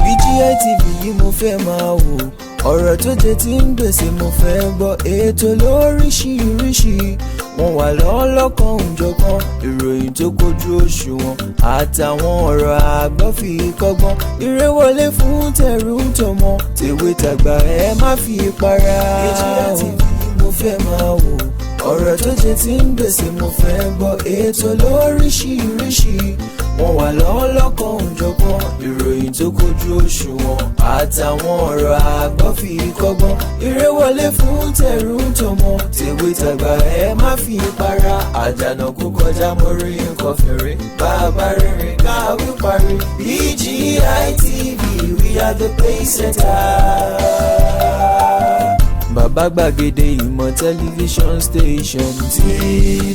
BGI TV yìí mo fẹ́ máa wò, ọ̀rọ̀ tó jẹ tí ń gbèsè mo fẹ́ gbọ́, ètò lóríṣiríṣi wọ́n wà lọ́lọ́kan òjọ̀kan, ìròyìn tó kojú òṣùwọ̀n àtàwọn ọ̀rọ̀ àgbọ́ fi kọ́gbọ́n, eré wọlé fún tẹ̀rù tọmọ tèwe tàgbà ẹ má fi para. BGI TV mo fẹ́ máa wò, ọ̀rọ̀ tó jẹ tí ń gbèsè mo fẹ́ gbọ́, ètò lóríṣiríṣi wọ́n wà lọ́lọ́kan òjọ̀kan, ìròyìn tó kojú òṣùwọ̀n àtàwọn ọ̀rọ̀ àgbọ́ fi kọ́gbọ́n, eré wọlé fún tẹ̀rù tọmọ tèwe tàgbà ẹ má fi para. Àjànà kó kọjá mórí nǹkan fèrè, bàbá rìnrìn káwí parí. BGI TV, we are the pace setters. Bàbá gbàgede ìmọ̀ tẹlifíṣọ̀n station tí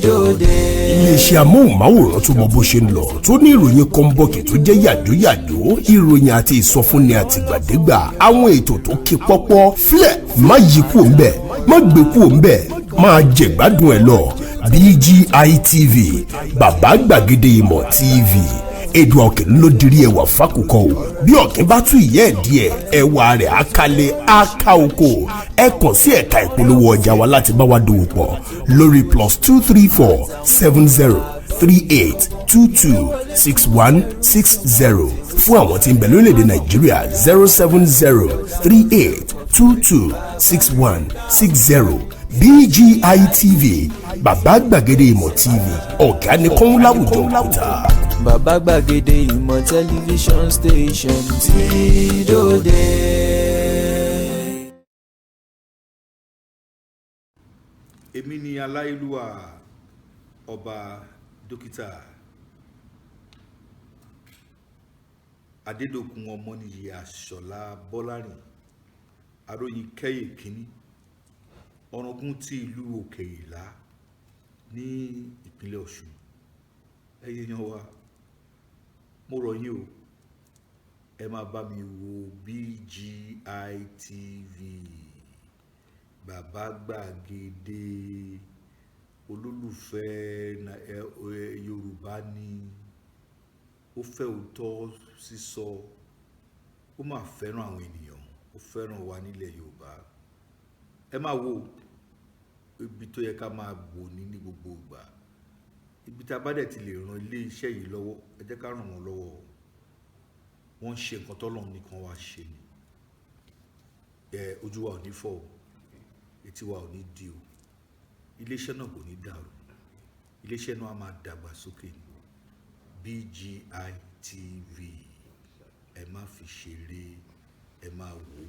dòde. Iléeṣẹ́ amóhùnmáwòrán tó mọ bó ṣe ń lọ, tó ní ìròyìn kọ́ńbọ̀kì tó jẹ́ yàjóyàjó, ìròyìn àti ìsọfúnni àtìgbàdégbà, àwọn ètò tó ké pọ́pọ́ flẹ̀ má yí kúò ń bẹ̀, má gbé kúò ń bẹ̀, máa jẹ̀gbádùn ẹ̀ lọ. BGI TV, bàbá gbàgede ìmọ̀ TV. Èdùà Ọ̀kìn ló dirí ẹwà fákòkò o, bí ọ̀kìn bá tú ìyẹ́ ẹ̀ díẹ̀ ẹwà rẹ̀ àkàlẹ̀ àkà oko. Ẹ kàn sí ẹ̀ka ìpolówó ọjà wa láti bá wa dòwò pọ̀ lórí +234 70 38 22 6160 fún àwọn tí ń bẹ lórílẹ̀‐èdè Nàìjíríà 070 38 22 6160. BGI TV, bàbá gbàgede ìmọ̀ TV, ọ̀gá ni kọ́ń láwùjọ òkúta. Bàbá gbàgede ìmọ̀ tẹlifíṣọ̀n station tí dòde. Èmi ni aláìlúwà ọba dókítà Adédòkun Ọmọníyì Àṣọlá Bọ́lárìn, aróyin kẹ́yè kínní, ọ̀ràngún ti ìlú Òkè Ìlá ní ìpínlẹ̀ Ọ̀ṣun. Ẹ̀yin èèyàn wa, mo rọ̀ yín o, ẹ máa bá mi wo BGI TV, bàbá gbàgede, olólùfẹ́ Yorùbá ni, ó fẹ́ òótọ́ sísọ, ó máa fẹ́ràn àwọn ènìyàn, ó fẹ́ràn wa nílẹ̀ Yorùbá. Ẹ máa wo ibi tó yẹ ká máa wò ní gbogbo ìgbà, ibi tá a bá dẹ̀ ti lè ran ilé iṣẹ́ yìí lọ́wọ́, ẹ jẹ́ ká ràn wọ́n lọ́wọ́. Wọ́n ń ṣe nǹkan tọ́lọ́run nìkan wá ṣe ni. Ojú wa ò ní fọ́ o, etí wa ò ní di o, iléeṣẹ́ náà kò ní dàrú, iléeṣẹ́ náà á máa dàgbà sókè. BGI TV, ẹ má fi ṣeré, ẹ máa wò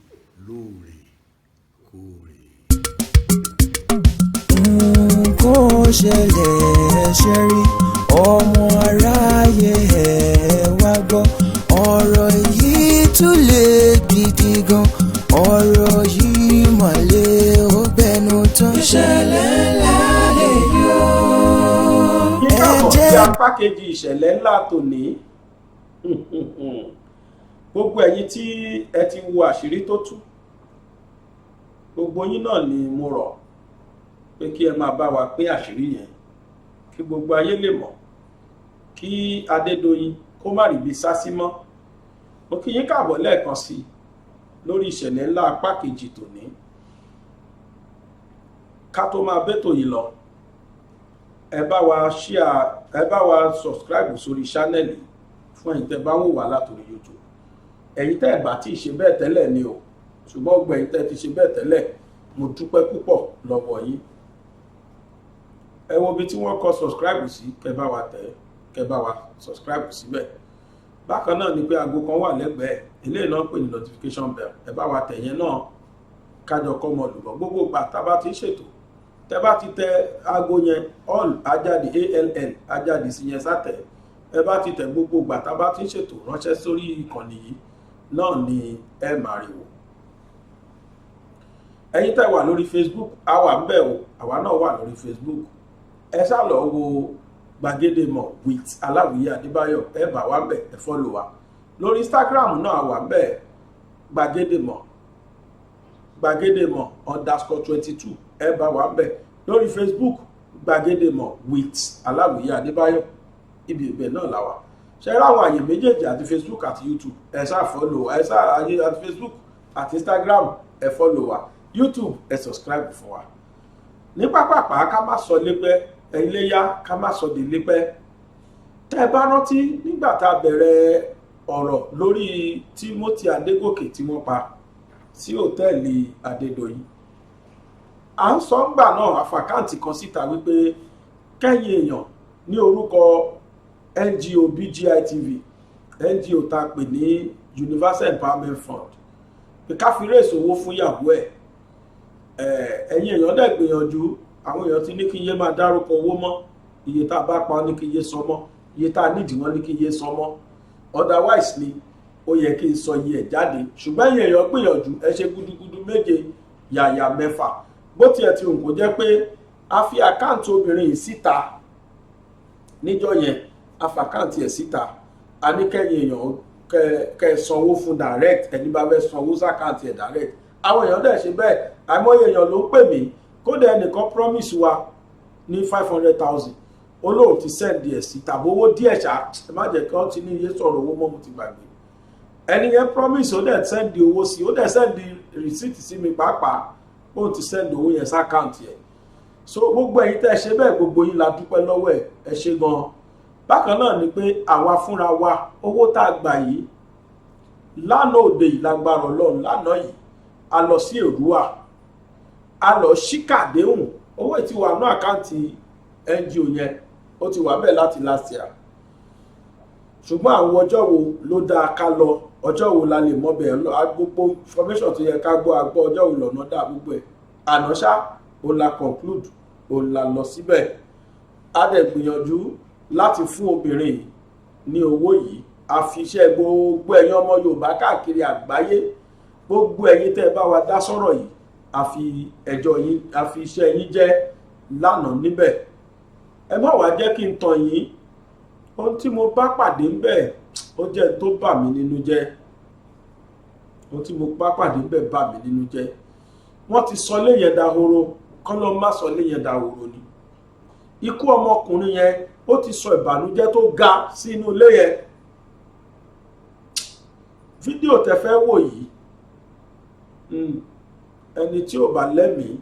lóòrèkóòrè. Kó ṣẹlẹ̀ ṣe rí ọmọ aráyé ẹ̀ wá gbọ́, ọ̀rọ̀ yìí tún lè gidi gan, ọ̀rọ̀ yìí mọ̀lẹ́ ó bẹnu tán. Ìṣẹ̀lẹ̀ ńlá lè yọ. Kíkàbọ̀ sí apá kejì ìṣẹ̀lẹ̀ ńlá tòní. Gbogbo ẹ̀yin tí ẹ ti wo àṣírí tó tú, gbogbo yín náà ni mo rọ̀ pé kí ẹ máa bá wa pín àṣírí yẹn, kí gbogbo ayé lè mọ̀, kí Adédoyin kó má rí ibi sá sí mọ́. Mo kí yín káàbọ̀ lẹ́ẹ̀kan sí lórí ìṣẹ̀lẹ̀ ńlá apá kejì tòní. Ká tó máa bẹ́tò yìí lọ, ẹ bá wa share, ẹ bá wa subscribe sórí channel yìí fún ẹ̀yin tẹ́ bá wò wá látòrí YouTube. Ẹ̀yin tẹ́ ẹ bá ti ṣe bẹ́ẹ̀ tẹ́lẹ̀ ni o, ṣùgbọ́n gbogbo ẹ̀yin tẹ́ ti ṣe bẹ́ẹ̀ tẹ́lẹ̀, mo dúpẹ́ púpọ̀ lọ́wọ́ yín. Ẹ wo bí tí wọ́n kọ subscribe sí, kẹ́ bá wa tẹ̀, kẹ́ bá wa subscribe síbẹ̀. Bákan náà ni pé aago kan wà lẹ́gbẹ̀ẹ́, eléyìí náà ń pè ní notification bell, ẹ bá wa tẹ̀ yẹn náà kájọ kọ́ mọ lùbọ̀. Gbogbo ìgbà tá bá ti ṣètò, tẹ́ bá ti tẹ aago yẹn all ajáde ALL ajáde sí yẹn sátẹ̀, ẹ bá ti tẹ gbogbo ìgbà tá bá ti ṣètò ránṣẹ́ sórí ìkànnì yìí náà ni ẹ máa rí wò. Ẹ̀yin tẹ́ wà lórí Facebook, a wà ńbẹ̀ o, àwa náà wà lórí Facebook. Ẹ ṣá lọ wo Gbàgede Ìmọ̀ with Aláwìyé Adébáyọ̀, ẹ bá wa ńbẹ̀, ẹ follow wa. Lórí Instagram náà wà ńbẹ̀, Gbàgede Ìmọ̀ _22, ẹ bá wa ńbẹ̀. Lórí Facebook, Gbàgede Ìmọ̀ with Aláwìyé Adébáyọ̀, ibi ìbẹ̀ náà la wà. Ṣé ráwọn àyè méjèèjì àti Facebook àti YouTube ẹ ṣáà follow, ẹ ṣáà àyè àti Facebook àti Instagram ẹ follow wa, YouTube ẹ subscribe fún wa. Ní pápápá ká má sọ lépẹ́ Iléyá, ká má sọ dé lépẹ́. Tẹ́ ẹ bá rántí nígbà tá a bẹ̀rẹ̀ ọ̀rọ̀ lórí Timothy Adégòkè tí wọ́n pa sí hòtẹ́ẹ̀lì Adédoyin, à ń sọ ńgbà náà àfàkáǹtì kan síta wípé kẹ́yìn èèyàn ní orúkọ NGO BGI TV, NGO tá a pè ní Universal Empowerment Fund, pé ká fi rèsò owó fún ìyàwó ẹ̀. Ẹ̀yin èèyàn dẹ̀ gbìyànjú, àwọn èèyàn ti ní kí iye máa dárúkọ owó mọ́, iye tá a bá pa ní kí iye sọ mọ́, iye tá a nídìí wọ́n ní kí iye sọ mọ́, otherwise ni ó yẹ kí n sọ iye ẹ̀ jáde. Ṣùgbọ́n ẹ̀yin èèyàn gbìyànjú, ẹ ṣe gudugudu méje yàyà mẹ́fà, bó tiẹ̀ ti hùn kó jẹ́ pé a fi àkáǹtì obìnrin yìí síta níjọ́ yẹn, a fi àkáǹtì ẹ̀ síta, a ní kẹ́yìn èèyàn kẹ́ sanwó fún direct, ẹni bá fẹ́ sanwó sákáǹtì ẹ̀ direct. Àwọn èèyàn dẹ̀ ṣe bẹ́ẹ̀, àìmọye èèyàn ló ń pè mí, kódà ẹnìkan promise wa ní 500,000 olóò ti send ẹ̀ sí tàbí owó díẹ̀ ṣá, ẹ má jẹ́ kí wọ́n ti ní iye sọ̀rọ̀ owó mọ́, mo ti gbàgbé. Ẹni yẹn promise, ó dẹ̀ send owó sí, ó dẹ̀ send receipt sí mi pàápàá, ó ti send owó yẹn sí àkáǹtì ẹ̀. So gbogbo ẹ̀yin tẹ́ ẹ ṣe bẹ́ẹ̀, gbogbo yín la dúpẹ́ lọ́wọ́ ẹ̀, ẹ ṣe gan-an. Bákan náà ni pé àwa fúnra wa, owó tá a gbà yìí lánàá òde yìí lágbára Ọlọ́run, lánàá yìí a lọ sí Èrúwà, a lọ ṣíkàdéhùn, owó tí wà ní àkáǹtì NGO yẹn ó ti wà bẹ́ẹ̀ láti last year. Ṣùgbọ́n àwọn ọjọ́ wo ló dáa ká lọ, ọjọ́ wo la lè mọ̀ bẹ́ẹ̀ lọ, gbogbo information tó yẹ ká gbọ́ àgbọ́, ọjọ́ wo lọ́nà dà gbogbo ẹ̀. Àná ṣá ó la conclude, ó la lọ síbẹ̀. A dẹ̀ gbìyànjú láti fún obìnrin yìí ní owó yìí, a fi iṣẹ́ gbogbo ẹ̀yin ọmọ Yorùbá káàkiri àgbáyé, gbogbo ẹ̀yin tẹ́ ẹ bá wa dá sọ̀rọ̀ yìí, a fi ẹjọ́ yín, a fi iṣẹ́ yín jẹ́ lánàá níbẹ̀. Ẹ má wá jẹ́ kí n tàn yín, ohun tí mo bá pàdé ńbẹ̀ ó jẹ́ tó bà mí nínú jẹ́, ohun tí mo bá pàdé ńbẹ̀ bà mí nínú jẹ́. Wọ́n ti sọ léyẹn dahoro, kán lọ má sọ léyẹn dahoro ni. Ikú ọmọkùnrin yẹn ó ti sọ ìbànújẹ́ tó ga sí inú ilé yẹn. Fídíò tẹ́ fẹ́ wò yìí, ẹni tí ò bá lẹ́mìí,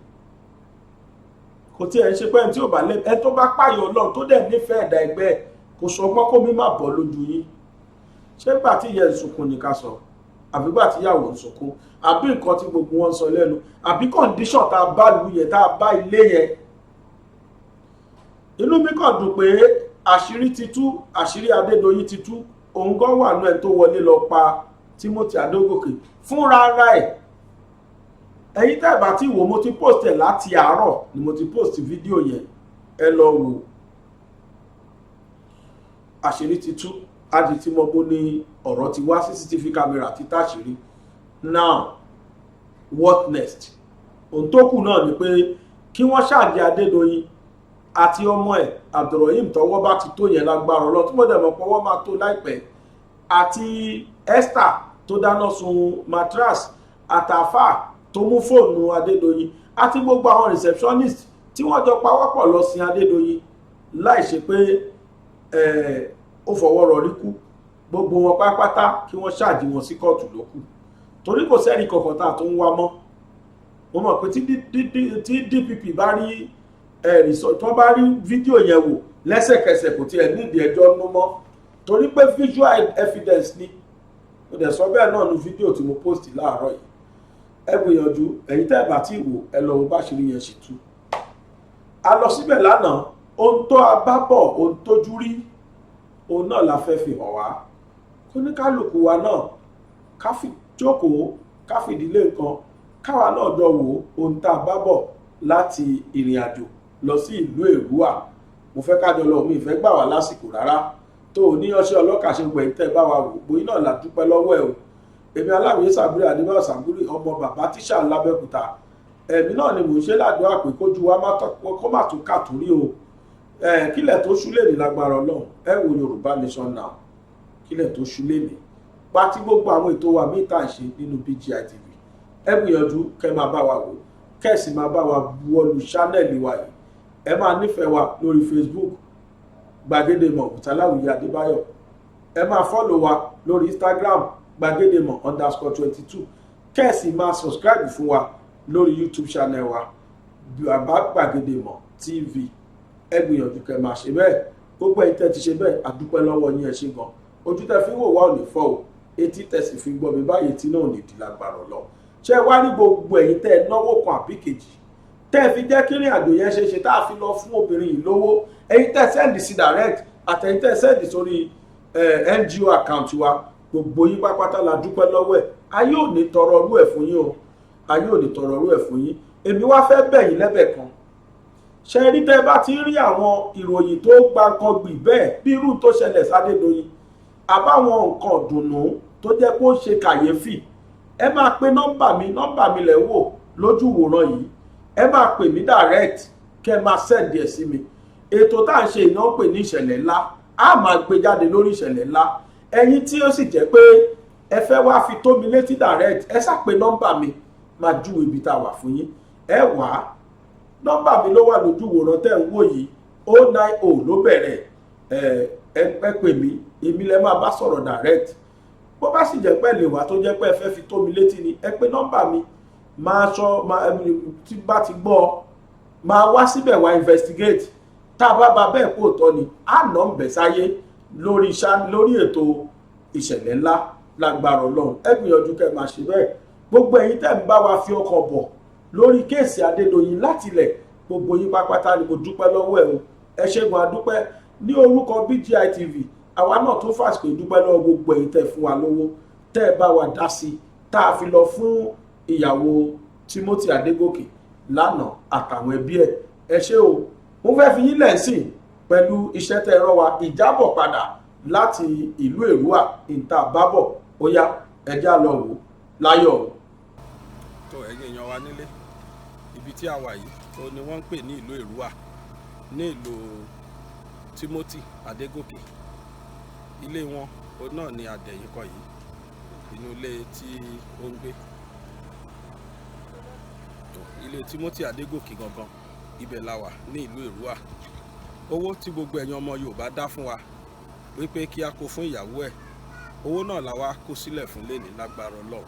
kò tí ẹ̀ ń ṣe pé ẹni tí ò bá lẹ́mìí, ẹni tó bá pààyàn Ọlọ́run tó dẹ̀ nífẹ̀ẹ́ ẹ̀dá ẹgbẹ́ ẹ̀, kò sọgbọ́n kó mi má bọ́ lójú yín. Ṣé gbà tí ìyẹn ń sunkún ni ká sọ, àbí gbà tí ìyàwó ń sunkún, àbí nǹkan tí gbogbo wọn sọ lẹ́nu, àbí condition tá a bá lu yẹn, tá a bá ilé yẹn. Inú mi kàn dùn pé àṣírí ti tú, àṣírí Adédoyin ti tú, òun gan wà nú ẹ̀ tó wọlé lọ pa Timothy Adégòkè fúnra ara ẹ̀. Ẹ̀yin tẹ́ bá ti wò, mo ti post ẹ̀ láti àárọ̀ ni mo ti post fídíò yẹn, ẹ lọ wò. Àṣírí ti tú, àti tí mo bó ní ọ̀rọ̀ ti wá CCTV camera ti táṣírí. Now what next? Ohun tó kù náà ni pé kí wọ́n ṣáàjì Adédoyin àti ọmọ ẹ̀ Abdulrahim tọ́wọ́ bá ti tó yẹn lágbára Ọlọ́run, tí mo dẹ̀ mọ̀ pé wọ́n máa tó láìpẹ́, àti Esther tó dáná sun mattress, àtàfà tó mú fóònù Adédoyin, àti gbogbo àwọn receptionist tí wọ́n jọ pawọ́pọ̀ lọ sin Adédoyin láì ṣe pé ó fọwọ́ rọrí kú. Gbogbo wọn pátápátá kí wọ́n ṣáàjì wọn sí kóòtù ló kù, torí kò sẹ́ni kankan tá a tó ń wá mọ́. Mo mọ̀ pé tí DPP bá rí tó bá rí fídíò yẹn wò lẹ́sẹ̀kẹsẹ̀, kò tiẹ̀ nídìí ẹjọ́ nú mọ́, torí pé visual evidence ni. Mo dẹ̀ sọ bẹ́ẹ̀ náà nu fídíò tí mo post láàárọ̀ yìí. Ẹ gbìyànjú, ẹ̀yin tẹ́ bá ti wò, ẹ lọ wo báṣìírí yẹn ṣì tú. A lọ síbẹ̀ lánàá, ohun tó a bá bọ̀, ohun tójú rí, ohun náà la fẹ́ fi hàn wá. Kóníkálùkù wa náà ká fi jókòó, ká fìdílé nǹkan, káwa náà jọ wò ohun tá a bá bọ̀ láti ìrìn àjò lọ sí ìlú Èrúwà. Mo fẹ́ kájọ lọ, mi ìfẹ́ gbà wá lásìkò rárá. Tó o ní ọṣẹ́ ọlọ́kà ṣe gbẹ̀yìn tẹ́ bá wa wò, bóyí náà la dúpẹ́ lọ́wọ́ ẹ̀ o. Èmi Aláwìyé Sàbúrì Adébáyọ̀ Sàbúrì, ọmọ bàbá tíṣà l'Ábẹ́òkúta. Ẹ̀mí náà ni mò ń ṣe ládùúrà pé kójú wa kó má tún kàtúrí o. Kílẹ̀ tó ṣú lè ní lágbára Ọlọ́run, ẹ wo Yorùbá Nation Now, kílẹ̀ tó ṣú lè ní. Pátí gbogbo àwọn ètò wa míì tá à ń ṣe nínú BGI TV. Ẹ gbìyànjú kẹ́ máa bá wa wò, kẹ́sì máa bá wa buwọ́lu ṣánẹ́ẹ̀lì wa yìí. ẹ máa nífẹ̀ẹ́ wa lórí Facebook Gbàgédèmọ̀ Bùtálàwìyí Adébáyọ̀, ẹ máa fọ́lọ̀ wa lórí Instagram Gbàgédèmọ̀_22, kẹ́ẹ̀sì máa subscribe fún wa lórí YouTube channel wa Bàbá Gbàgédèmọ̀ TV. Ẹ gbìyànjú kẹ́ máa ṣe bẹ́ẹ̀, gbogbo ẹ̀yin tẹ́ ti ṣe bẹ́ẹ̀ àdúpẹ́ lọ́wọ́ yín, ẹ ṣé gan. Ojú tẹ́ fi wò wá ò ní fọ́ o, etí tẹ́ sì fi gbọ́ mi báyìí tí náà ò ní di lágbára lọ. Ṣé wá ní gbogbo ẹ̀yin tẹ́ náwó kan àbí kejì tẹ́ fi jẹ́ kí ìrìn àjò yẹn ṣe tá a fi lọ fún obìnrin yìí lówó, ẹ̀yin tẹ́ sẹ́ndì sí direct àtẹ̀yin tẹ́ sẹ́ndì sórí NGO account wa, gbogbo yín pápátá la dúpẹ́ lọ́wọ́ ẹ̀. Ayé ò ní tọrọ ọrú ẹ̀ fún yín o, ayé ò ní tọrọ ọrú ẹ̀ fún yín. Èmi wá fẹ́ bẹ̀ yín lẹ́bẹ̀ kan, ṣe rí tẹ́ bá ti rí àwọn ìròyìn tó gbàǹkangbì bẹ́ẹ̀ bí irú tó ṣẹlẹ̀ s'Adédoyin àbáwọn nǹkan dùnnú tó jẹ́ kó ṣe kàyéfì, ẹ máa pe nọ́mbà mi lẹ̀ wò lójú ìwòran yìí, ẹ máa pè mí direct kẹ́ máa send ẹ̀ sí mi. Ètò tá à ń ṣe iná pè ní ìṣẹ̀lẹ̀ ńlá, a máa gbé jáde lórí ìṣẹ̀lẹ̀ ńlá. Ẹ̀yin tí ó sì jẹ́ pé ẹ fẹ́ wá fi tó mi létí direct, ẹ ṣá pe nọ́mbà mi, máa júwe ibi tá a wà fún yín. Ẹ wá nọ́mbà mi ló wà lójú ìwòran tẹ́ ń wò yìí, 090 ló bẹ̀rẹ̀. Ẹ pè mí, èmi lẹ máa bá sọ̀rọ̀ direct. Bó bá sì jẹ́ pé lè wá tó jẹ́ pé ẹ fẹ́ fi tó mi létí ni, ẹ pe nọ́mbà mi, máa sọ tí bá ti gbọ́ máa wá síbẹ̀ wá investigate. Tá a bá ba bẹ́ẹ̀ kó tọ́ ni a nà ń bẹ̀ sáyé lórí ètò ìṣẹ̀lẹ̀ ńlá lágbára Ọlọ́run. Ẹ gbìyànjú kẹ́ máa ṣe bẹ́ẹ̀. Gbogbo ẹ̀yin tẹ́ ń bá wa fi ọkàn bọ̀ lórí kéèsì Adédoyin látilẹ̀, gbogbo yín pápátá ni mo dúpẹ́ lọ́wọ́ ẹ̀ o. Ẹ ṣé gan, adúpẹ́ ní orúkọ BGI TV. Àwa náà tún fàsìkò dúpẹ́ lọ́wọ́ gbogbo ẹ̀yin tẹ́ fún wa lówó, tẹ́ ẹ bá wa dá sí tá a fi lọ fún ìyàwó Timothy Adégòkè lánàá àtàwọn ẹbí ẹ̀. Ẹ ṣé o. Mo fẹ́ fi yín lẹ́sìn pẹ̀lú iṣẹ́ tẹ́ rán wa, ìjábọ̀ padà láti ìlú Èrúwà ìta bábọ̀. Ó yá ẹjá lọ wò láyọ̀. tó ẹ̀yin èèyàn wa nílé, ibi tí a wà yìí ó ní wọ́n ń pè ní ìlú Èrúwà ní ìlú Timothy Adégòkè. Ilé wọn ó náà ní àdẹ̀yìnkọ yìí, inú ilé tí ó ń gbé. Ilé Timothy Adégòkè gangan ibẹ̀ la wà ní ìlú Èrúwà. Owó tí gbogbo ẹ̀yin ọmọ Yorùbá dá fún wa wípé kí a kó fún ìyàwó ẹ̀, owó náà la wá kó sílẹ̀ fún lẹ́ni lágbára Ọlọ́run.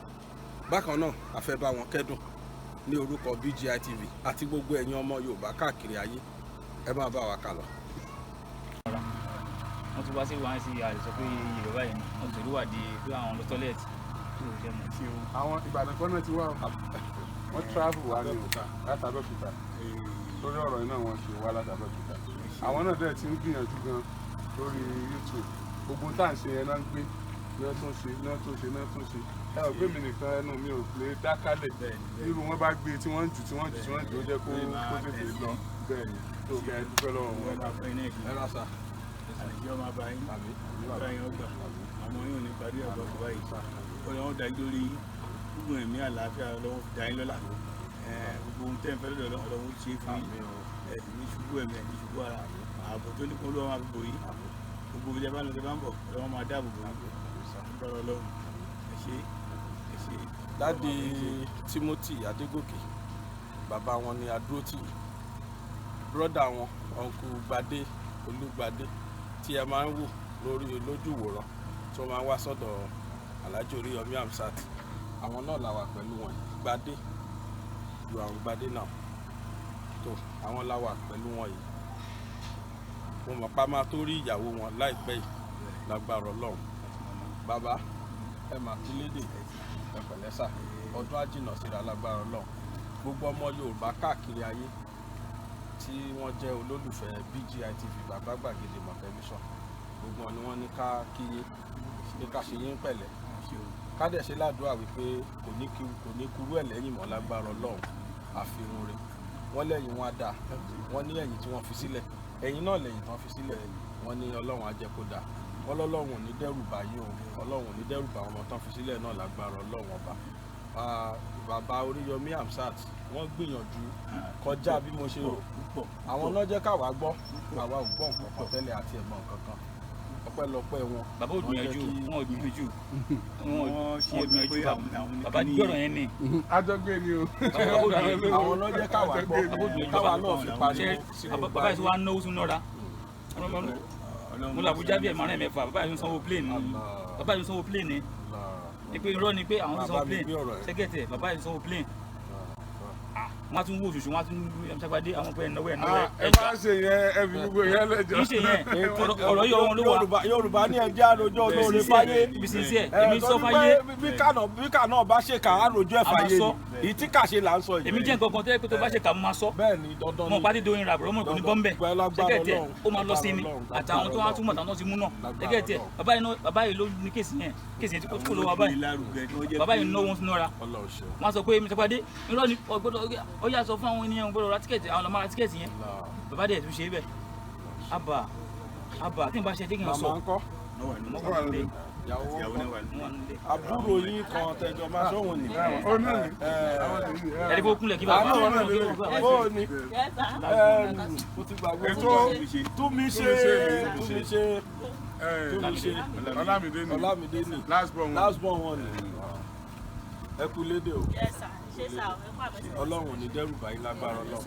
Bákan náà a fẹ́ bá wọn kẹ́dùn ní orúkọ BGI TV àti gbogbo ẹ̀yin ọmọ Yorùbá káàkiri ayé. Ẹ máa bá wa kálọ. wọ́n ti wá sí wọn sí àìsàn pé Yorùbá yìí wọ́n ti Èrúwà di pé àwọn lọ tọ́lẹ̀tì tí ò jẹ́ mọ̀ sí o. àwọn Ìbàdàn kan náà ti wá wọ́n travel wá ní láti Abẹ́òkúta lórí ọ̀rọ̀ iná wọn ṣe wá láti Abẹ́òkúta. Àwọn náà dẹ̀ ti ń gbìyànjú gan lórí YouTube, gbogbo tá à ń ṣe yẹn náà ń gbé náà tún ṣe ẹ ò gbé mi nìkan, ẹnu mi ò lè dákálẹ̀. irú wọn bá gbé tí wọ́n ń jù ó jẹ́ kó tètè lọ. bẹ́ẹ̀ ni tó kẹ́ ẹ dúpẹ́ lọ́wọ́ wọn. Ẹ rà sá. àlejò ọmọ bá yín bá yín ọgbà àmọ́ yóò ní parí ọgbà tó báyìí Ọlọ́run dájú lórí gbogbo ẹ̀mí àlàáfíà, Ọlọ́run dá yín lọ́lá, gbogbo ohun tẹ́ ń fẹ́ lọ́dọ̀ Ọlọ́run ṣe é fún yín, ẹ̀sìn ní ṣubú ẹ̀mí ẹ̀ ní ṣubú ara, ààbò tó ní kó lọ́wọ́ máa fi bò yín, gbogbo ìjẹ́ bá ń lọ sí bá ń bọ̀ Ọlọ́run máa dáàbò bò yín lọ́rọ̀ Ọlọ́run. ẹ ṣé. Dádì Timothy Adégòkè, bàbá wọn ni Adúrótì, bírọ́dà wọn ọ̀nkù Gbadé Olúgbadé tí ẹ máa ń wò lórí lójú ìwòran tí wọ́n máa ń wá sọ́dọ̀ Alhaji Oríyọmí Hamzat. Àwọn náà la wà pẹ̀lú wọn, Gbadé ju àwọn Gbadé náà tó àwọn la wà pẹ̀lú wọn yìí. Mo mọ̀ pa máa tó rí ìyàwó wọn láìpẹ́ yìí lágbára Ọlọ́run. Bàbá ẹ mà kí lédè ẹ pẹ̀lẹ́ sà, ọdún àjìnà síra lágbára Ọlọ́run. Gbogbo ọmọ Yorùbá káàkiri ayé tí wọ́n jẹ́ olólùfẹ́ BGI TV Bàbá Gbàgédèmọ̀ tẹlifíṣàn, gbogbo wọn ni wọ́n ní ká kíyè ní ká ṣe yín pẹ̀lẹ́, ká dẹ̀ ṣe ládùúrà wípé kò ní kúrú ẹ̀ lẹ́yìn mọ́ lágbára Ọlọ́run. Àfihàn rẹ̀ wọ́n lẹ́yìn wọn á dà, wọ́n ní ẹ̀yìn tí wọ́n fi sílẹ̀, ẹ̀yìn náà lẹ́yìn tí wọ́n fi sílẹ̀, wọ́n ní Ọlọ́run á jẹ́ kó dà, wọ́n lọ́lọ́run ò ní dẹ́rù bá yín o, Ọlọ́run ò ní dẹ́rù bá ọmọ tán fi sílẹ̀ náà lágbára Ọlọ́run ọba. Bàbá Oríyọmí Hamzat wọ́n gbìyànjú kọjá bí mo ṣe rò. Àwọn náà jẹ́ káwa gbọ́, àwa ò gbọ́ nǹkan kan tẹ́lẹ̀ àti ẹ̀gbọ́n nǹkan kan. ọpẹ́lọpẹ́ wọn. bàbá ò gbìyànjú wọn ò gbìyànjú bàbá gbọ́rọ̀ yẹn ni. àjọgbé ni o. àwọn ọlọ́jẹ́ káwa gbọ́ káwa náà fi parí. bàbá yìí tí wàá náwó sún nọ́ra mo lọ Àbújá bí ẹ̀ márùn-ún mẹ́fà bàbá yìí ń sanwó plane ni pé irọ́ ni pé àwọn ń sanwó plane sẹ́gẹ̀tẹ̀ bàbá yìí ń sanwó plane wọ́n tún wó òṣùṣù wọ́n tún ṣàgbàdé àwọn pé ẹ̀nàwó ẹ má ṣe yẹn ẹ fi gbogbo yẹn lẹ́jọ́. kì í ṣe yẹn ọ̀rọ̀ yìí ọ̀hún ló wà. Yorùbá ní ẹjẹ́ àròjọ olóore fáyé èmi sọ fáyé. bí kà náà bá ṣe kà àròjọ ẹ̀ fáyé ni èyí tí kà ṣe là ń sọ yìí. èmi jẹ́ nǹkan kan tẹ́lẹ̀ pé tó bá ṣe kà mo máa sọ. bẹ́ẹ̀ni dandan ni mo pàdé doyin rà bọ̀rọ̀ mo kò ní bọ́m̀bẹ̀ sẹ́gẹ̀tẹ̀ ó máa lọ sí ni àtàwọn tó wá túmọ̀ táwọn ti mú náà sẹ́gẹ̀tẹ̀ bàbá yìí ló ní kéèsì yẹn tí kò lọ́wọ́ bàbá yìí náwó ń nọ́ra wọ́n sọ pé mi ṣàpàdé irọ́ ni ọgbọ́dọ̀ ó yà sọ fún àwọn ènìyàn gbọ́dọ̀ ra tíkẹ́ẹ̀tì àwọn ọmọ ra tíkẹ́ẹ̀tì yẹn bàbá dẹ̀ tún ṣe é bẹ̀ àbà tí n bá ṣe tí kì í sọ àbúrò yín kan tẹjọ máa sọ̀wọ́n ní. ẹni kó kúnlẹ̀ kí bàbá ó ní mo ti gbàgbé túnmí ṣe Ọlámídé ni last born wọn ni ẹ kú lédè o Ọlọ́run ò ní dẹ́rù báyìí lágbára Ọlọ́run.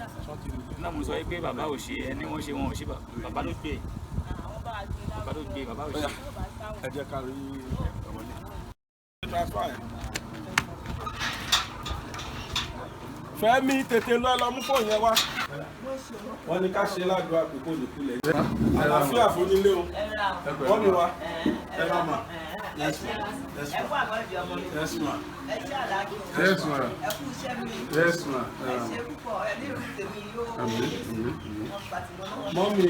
náà mo sọ pé bàbá ò ṣe ẹni wọ́n ṣe wọn ò ṣe bàbá ló gbé bàbá ò ṣe. ẹ jẹ́ ká rí ọmọdé. Fẹ́mi tètè lọ mú fóònù yẹn wá. Wọ́n ní ká ṣe ládùúgbò àpèkó nìkúlẹ̀ yìí. Àlàáfíà fún nílé o. Wọ́n mi wá. Ẹ bá mà. Yes ma. Yes ma. Yes ma. Yes ma. Yes ma. Mọ́mí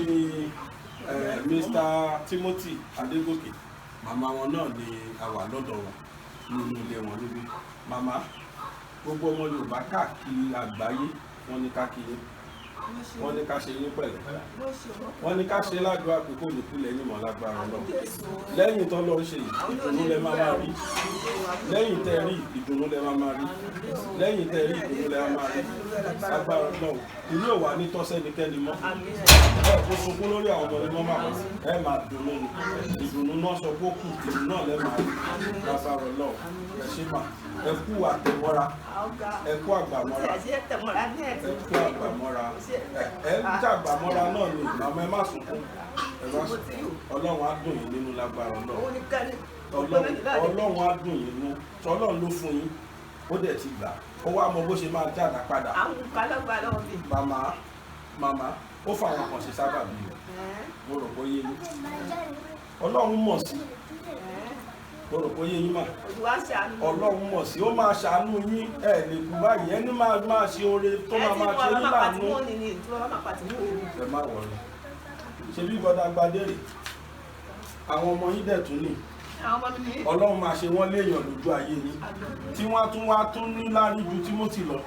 Mr. Timothy Adégòkè màmá wọn náà ni a wà lọ́dọ̀ wọn nínú ilé wọn níbí. Màmá gbogbo ọmọ Yorùbá káàkiri àgbáyé wọ́n ní ká kí yín wọ́n ní ká ṣe yín pẹ̀lẹ́ wọ́n ní ká ṣe ládùúgbò àpèkó nìkúlẹ̀ yín mọ̀ lágbára Ọlọ́run lẹ́yìn tó lọ ń ṣe ìdùnnú lẹ máa rí lẹ́yìn tẹ́ rí ìdùnnú lẹ máa rí lẹ́yìn tẹ́ rí ìdùnnú lẹ máa rí lágbára Ọlọ́run ìlú ò wá ní tọ́sẹ́nikẹ́ni mọ́ ẹ kó sunkún lórí àwọn ọmọ ẹni mọ́ ẹ máa dùnnú ni ìdùnnú náà sọ pé ó kù ìdùnnú náà lẹ máa rí lágbára Ọlọ́run ẹ ṣe mà ẹ kú àtẹ̀mọ́ra ẹ kú àgbàmọ́ra ẹ kú àgbàmọ́ra ẹ ń jàgbàmọ́ra náà ni màmá ẹ má sunkún ẹ má sunkún Ọlọ́run á dùn yín nínú lágbára Ọlọ́run á dùn yín nínú Ọlọ́run ló fún yín ó dẹ̀ ti gbà ó wá mọ bó ṣe máa jáde padà màmá ó fàwọn kan ṣe sábàbí rẹ̀ mo rò pé yé yín Ọlọ́run mọ̀ sí mo rò pé yé yín mà Ọlọ́run mọ̀ sí ó máa ṣàánú yín ẹ̀ lè kú báyìí ẹni máa ṣe oore tó máa ṣe yín láàánú ẹ má wọlé ṣe bí gbọdọ̀ gbadé rè àwọn ọmọ yín dẹ̀ tún ní Ọlọ́run máa ṣe wọ́n léèyàn lójú ayé yín tí wọ́n tún ní láàrin ju Timothy lọ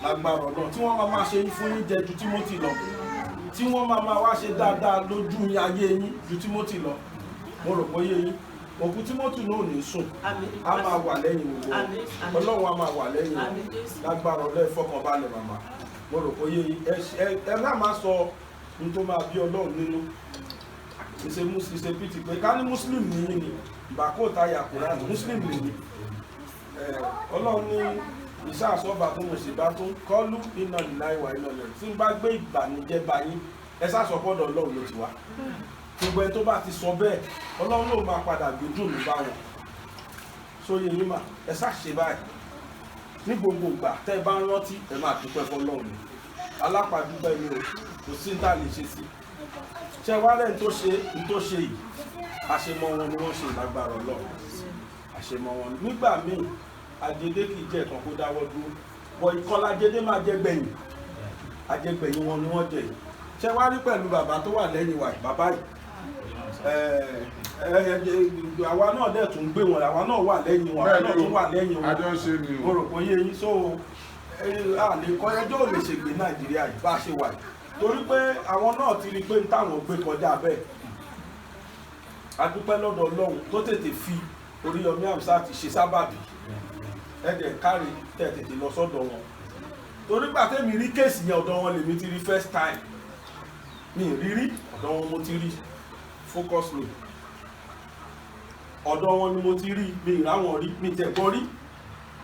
lágbára Ọlọ́run tí wọ́n máa ṣe fún yín jẹ ju Timothy lọ tí wọ́n máa wá ṣe dáadáa lójú ayé yín ju Timothy lọ mo rò pé yé yín òkú Timothy náà ò ní sùn á máa wà lẹ́yìn gbogbo Ọlọ́run á máa wà lẹ́yìn lágbára Ọlọ́run fọkànbalẹ̀ màmá mo rò pé yé yín ẹ náà máa sọ ní tó máa bí Ọlọ́run nínú ìṣe pt pé ká ní muslim nìyí ni bàkóòtà yakura ní muslim nìyí Ọlọ́run ní iṣẹ́ àsọ́bà tó mo sì bá tó kọ́lù iná ìlà ìwà iná rẹ̀ tí n bá gbé ìbànújẹ́ bá yín ẹ sásọpọ́dọ̀ Ọlọ́run ló ti wá gbogbo ẹni tó bá ti sọ bẹ́ẹ̀ Ọlọ́run ló máa padà gbójú mi bá wọn sóyè yín mà ẹ ṣàṣe báyìí ní gbogbo ìgbà tẹ́ ẹ bá ń rántí ẹ máa dúpẹ́ fọ́lọ́run ni alápàdúpẹ́ ni o kò sí ní tá a lè ṣe sí ṣe wá lẹ́yìn tó ṣe yìí àṣemọ wọn ni wọ́n ṣe lágbára Ọlọ́run àṣemọ wọn nígbà míì àjẹdé kì í jẹ́ ẹ̀kan kó dáwọ́ dúró wọ ìkọlá àjẹdé máa jẹ gbẹ̀yìn àjẹgbẹ̀yìn wọn ni wọ́n jẹ yìí ṣe wá rí pẹ̀lú bàbá tó wà lẹ́yìn wa bàbá yìí àwa náà dẹ̀ tún gbé wọn àwa náà wà lẹ́yìn wọn àwa náà tún wà lẹ́yìn wọn mo rò pé yé yín so àlèkọ́ ẹjọ́ ò lè ṣègbè Nàìjíríà yìí bá ṣe wà yìí torí pé àwọn náà ti rí pé ń táwọn gbé kọjá bẹ́ẹ̀ a dúpẹ́ lọ́dọ̀ Ọlọ́run tó tètè fi Oríyọmí Hamzat ṣe sábàbí ẹ̀dẹ̀ kárí tètè lọ sọ́dọ̀ wọn torí gbà tẹ́mi rí kéèsì yẹn ọ̀dọ̀ wọn lèmi ti rí first time mi rírí ọ̀dọ̀ wọn mo ti rí focus me ọ̀dọ̀ wọn ni mo ti rí mi ìráwọn rí mi tẹ̀gbọ́n rí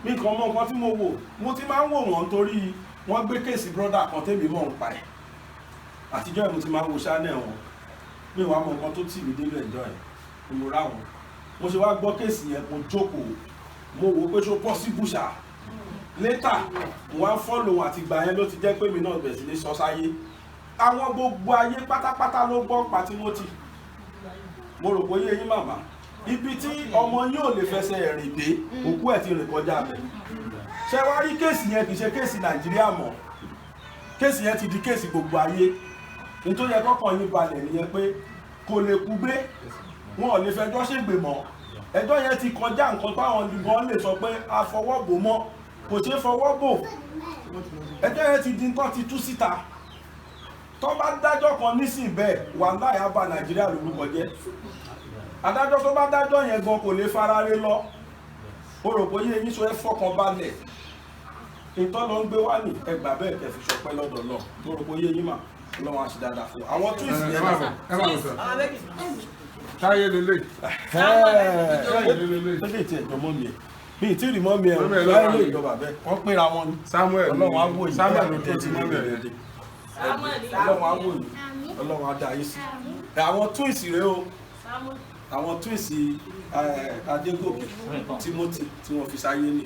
mi kàn mọ nǹkan tí mo wò mo ti máa ń wò wọ́n torí wọ́n gbé kéèsì brọ́dà kan tẹ́mi mọ̀ ń pa ẹ̀ àtijọ́ ẹ̀ mo ti máa ń wo channel wọn mi wàá mọ nǹkan tó tì mí délé ẹ̀jọ́ ẹ̀ ni mo rá wọn mo ṣe wá gbọ́ kéèsì yẹn mo jókòó mo wò pé ṣó possible ṣá later mo wá follow àti ìgbà yẹn ló ti jẹ́ pé mi náà bẹ̀rẹ̀ sí ní sọ sáyé àwọn gbogbo ayé pátápátá ló gbọ́ pa Timothy mo rò pé yé yín màmá ibi tí ọmọ yín ò lè fẹsẹ̀ rìn dé òkú ẹ̀ ti rìn kọjá bẹ̀ ṣé wá rí kéèsì yẹn kì í ṣe kéèsì Nàìjíríà mọ́ kéèsì yẹn ti di kéèsì gbogbo ayé nítorí ẹ kọ́kọ́ yín balẹ̀ nìyẹn pé kò lè kú gbé wọn ò lè fẹjọ́ ṣègbè mọ́ ẹjọ́ yẹn ti kọjá nǹkan táwọn olùgbọ́n lè sọ pé a fọwọ́ bò mọ́ kò ṣeé fọwọ́ bò ẹjọ́ yẹn ti di nǹkan ti tú síta tó bá dájọ́ kan nísìn bẹ́ẹ̀ wà láyà bá Nàìjíríà lórúkọ jẹ́ adájọ́ tó bá dájọ́ yẹn gan kò lè farare lọ ó rò pé yín sọ ẹ fọkàn balẹ̀ ìtọ́ ló ń gbé wá ní ẹgbà bẹ́ẹ̀ kẹfì sọpẹ́ lọ́dọ̀ lọ ó rò pé yín mà lọ́wọ́ àṣì dáadáa fún àwọn twins yẹn náà táyé lélẹ̀ lélẹ̀ tí ẹ̀jọ̀ mọ́ mi ẹ̀ mi tí rí mọ́ mi ẹ̀ láyé lè ìjọba bẹ́ẹ̀ wọ́n pínra wọn ní Samuel Ọlọ́run á wò yìí Samuel ló tó ti mọ́ mi ẹ̀ Ọlọ́run á wò yìí Ọlọ́run á dá yín sí àwọn twins rèé o àwọn twins Adégòkè Timothy tí wọ́n fi sáyé ní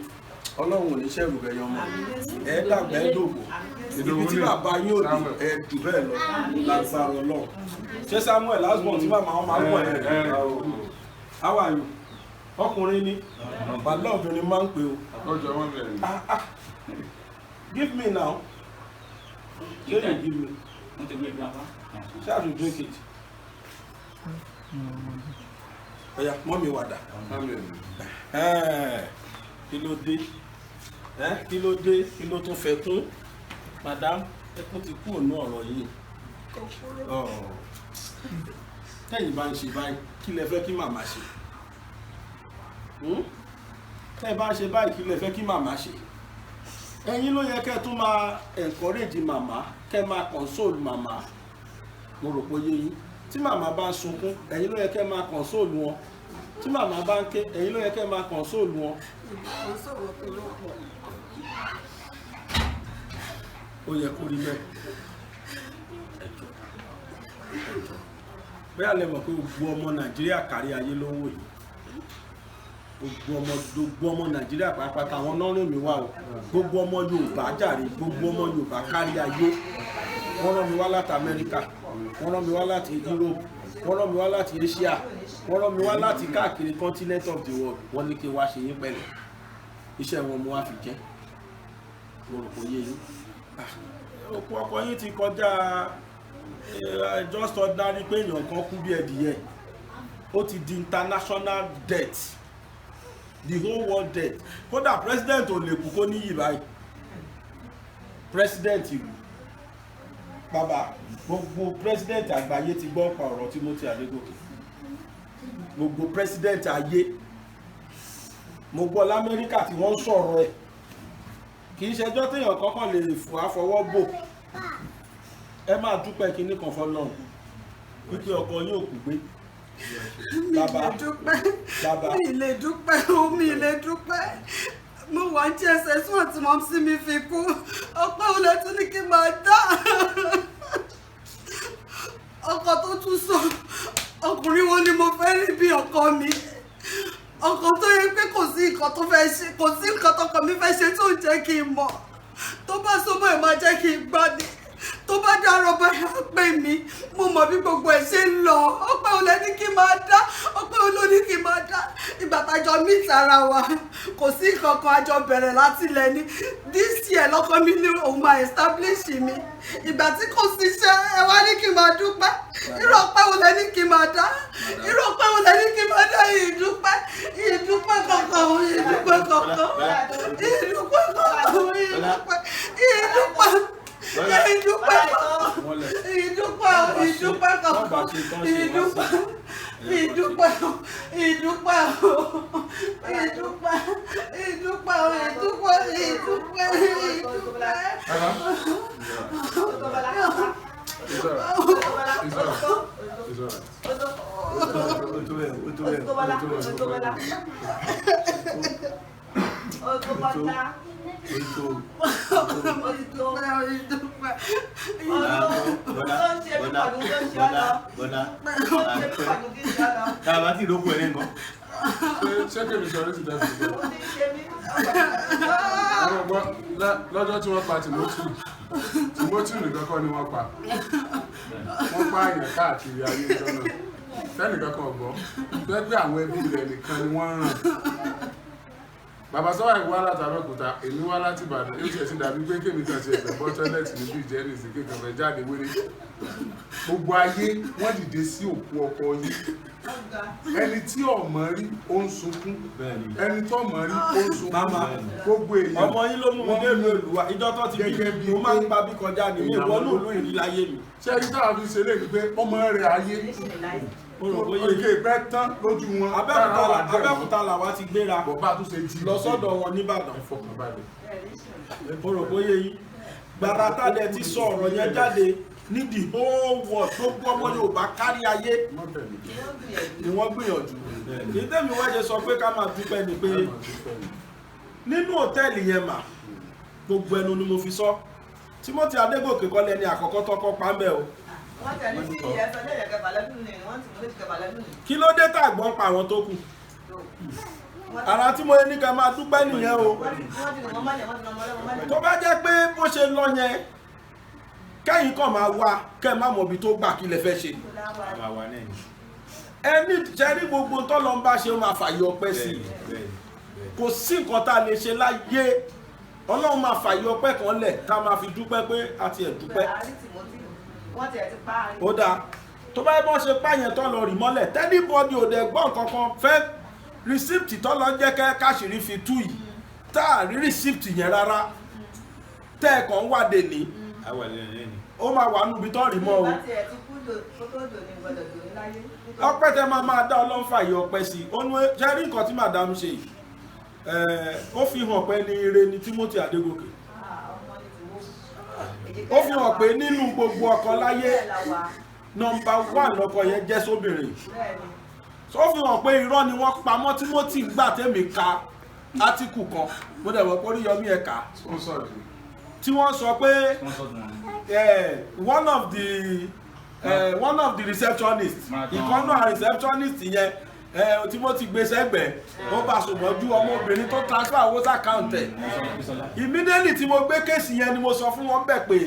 Ọlọ́run ò ní ṣẹ̀rù bẹ̀yàn mọ́ ẹ dàgbà ẹ dògbò ibi tí bàbá yóò dùn ẹ jù bẹ́ẹ̀ lọ lágbára Ọlọ́run ṣé Samuel lásìkò tí màmá wọn máa ń wọ̀ ẹ̀ how are you ọkùnrin ni bàbá obìnrin máa ń pè o give me now ṣé you give me ṣé I should drink it ọ̀yà mọ́mí wàdà kí ló dé kí ló dé kí ló tún fẹ́ kún madam ẹkún ti kú ònú ọ̀rọ̀ yìí tẹ́yìn bá ń ṣe báyìí kí lẹ fẹ́ kí màmá ṣe tẹ́yìn bá ń ṣe báyìí kí lẹ fẹ́ kí màmá ṣe ẹ̀yin ló yẹ kẹ́ tún máa encourage màmá kẹ́ máa console màmá mo rò pé yé yín tí màmá bá ń sunkún ẹ̀yin ló yẹ kẹ́ máa console wọn tí màmá bá ń ké ẹ̀yin ló yẹ kẹ́ máa console wọn. ó yẹ kó rí bẹ́ẹ̀ bẹ́ẹ̀ lẹ mọ̀ pé gbogbo ọmọ Nàìjíríà kárí ayé ló ń wò yìí gbogbo ọmọ Nàìjíríà pàápàá àwọn nọ́ọ̀rìn mi wà o gbogbo ọmọ Yorùbá jàre gbogbo ọmọ Yorùbá kárí ayé wọ́n rán mi wá láti Amẹ́ríkà wọ́n rán mi wá láti Europe wọ́n rán mi wá láti Asia wọ́n rán mi wá láti káàkiri continent of the world wọ́n ní kí n wá ṣe yín pẹ̀lẹ́ iṣẹ́ wọn mo wá fi jẹ́ mo rò pé yé yín òkú ọkọ yín ti kọjá just ordinary pé èèyàn kan kú bí ẹdìyẹ ó ti di international debt the whole world debt kódà president ò lè kú kó níyì báyìí president ìlú bàbá gbogbo president àgbáyé ti gbọ́ pa ọ̀rọ̀ Timothy Adégòkè gbogbo president ayé mo gbọ́ l'Amẹ́ríkà tí wọ́n ń sọ̀rọ̀ ẹ̀ kì í ṣẹjọ́ téèyàn kọ́kàn lè fò àfọwọ́ bò ẹ máa dúpẹ́ kinní kan fọlọ́run wípé ọkọ yín ò kú gbé bàbá mi lè dúpẹ́ mi lè dúpẹ́ mo wà ní JSS1 tí mo sí mi fi kú ọpẹ́ olè tún ní kí n máa dá ọkọ tó tún sọ ọkùnrin wo ni mo fẹ́ rí bí ọkọ mi ọkọ tó yẹ pé kò sí nǹkan tó fẹ́ ṣe kò sí nǹkan tọkọ mi fẹ́ ṣe tó ń jẹ́ kí n mọ̀ tó bá sọ́mọ́ ẹ̀ máa jẹ́ kí n gbọ́ ni tó bá dárọ̀ báyà pé mi mo mọ̀ bí gbogbo ẹ̀ ṣe ń lọ ọpẹ́ olè ní kí n máa dá ọpẹ́ olè ní kí n máa dá ìgbà tájọ meet ara wa kò sí nǹkan kan àjọ bẹ̀rẹ̀ láti ilẹ̀ ni this year lọ́kọ mi ní òun máa establish mi ìgbà tí kò sí iṣẹ́ ẹ wá ní kí n máa dúpẹ́ irú ọpẹ́ olè ní kí n máa dá irú ọpẹ́ olè ní kí n máa dá ìdúpẹ́ kankan ìdúpẹ́ kankan ìdúpẹ́ It's all right. Tàbá tí ìrókò ẹ̀ nǹkan. Ṣé kèmí sọ̀rọ̀ ti dẹ́kun bẹ́ẹ̀? Lọ́jọ́ tí wọ́n pa Timothy nìkan kọ́ ni wọ́n pa. Wọ́n pa àyàn káàkiri ayé ìjọ náà. Fẹ́nìkan kan gbọ́. Bẹ́ẹ̀ pé àwọn ẹbí rẹ̀ nìkan ni wọ́n ràn. Bàbá Sọ́wọ́ ìwá láti Abẹ́òkúta, èmi wá láti Ìbàdàn, ó tiẹ̀ ti dàbí pé kémi kan ti ẹ̀fẹ̀ bọ́ tọ́lẹ̀tì níbi ìjẹ́rìí sí kékan fẹ́ jáde wéré. Gbogbo ayé wọ́n dìde sí òkú ọkọ yìí. Ẹni tí ọmọ rí ó ń sunkún, ẹni tó mọ̀ rí ó ń sunkún. Gbogbo èèyàn ọmọ yín ló mú mi délùú Èlùwà ìjọ tó ti bí mo máa ń pa bí kọjá ní mi ìwọ náà ló ìrí láyé mi. Ṣé ẹni táwọn fi ṣe lè rí pé ọmọ rẹ̀ ayé òkè ìpẹ́ tán lójú wọn. Abẹ́òkúta làwa ti gbéra bọ̀bá tó ṣe jí lọ sọ́dọ̀ wọn nìbàdàn. Mo rò bóyá yìí gbàrà tádẹ ti sọ ọ̀rọ̀ yẹn jáde ní the whole world tó gbọ́ ọmọ Yorùbá kárí ayé ni wọ́n gbìyànjú. Ìdẹ́mi wọ́n ṣe sọ pé ká máa dúpẹ́ ni pé nínú hòtẹ́ẹ̀lì yẹn mà gbogbo ẹnu ni mo fi sọ Timothy Adégòkè kọ́ lẹ́ni àkọ́kọ́ tọ́kọ́ pàmbẹ́ o. Kí ló dé tá gbọ́n pa àwọn tó kù? Ara tí mo ní ká máa dúpẹ́ nìyẹn o. Tó bá jẹ́ pé bó ṣe lọ yẹn kẹ́yìn kan máa wá kẹ́ má mọ̀ bí tó gbà kí lẹ fẹ́ ṣe. Ẹni ṣẹ́rí gbogbo tó lọ ń bá ṣe ó máa fàyè ọpẹ́ sí i. Kò sí nǹkan tá a lè ṣe láyé Ọlọ́run máa fàyè ọpẹ́ kan lẹ̀ ká máa fi dúpẹ́ pé a ti ẹ̀ dúpẹ́. Ó dáa tó bá yẹ bọ́n ṣe pààyàn tó lọ rì mọ́lẹ̀ tẹ́lifọ́dì òde gbọ́n kankan fẹ́ rìsíptì tó lọ jẹ́ káṣírí fi tú yìí tá a rí rìsíptì yẹn rárá tẹ́ ẹ̀ kàn ń wà dé ní ó máa wà níbi tó rì mọ́ o. Ọpẹ́ tẹ máa dá Ọlọ́run fàyè ọpẹ́ sí i ó ní ṣe rí nǹkan tí màdàm ṣe yìí ó fi hàn pé ní ire ni Timothy Adégòkè. Ó fi hàn pé nínú gbogbo ọkọ láyé nọ́mbà 1 ọkọ yẹn jẹ́ sóbìnrin. Ó fi hàn pé irọ́ ni wọ́n pamọ́ Timothy gbà tèmi ka átíkù kan mo dẹ̀ wọ́n pórí yọmí ẹ̀ka tí wọ́n sọ pé one of the receptionists ìkànnà receptionist yẹn Timothy gbé sẹ́gbẹ̀ẹ́ ó bá sọmọjú ọmọbìnrin tó transfer owó account ẹ̀. Immediately tí mo gbé kéèsì yẹn ni mo sọ fún wọn bẹ̀ pé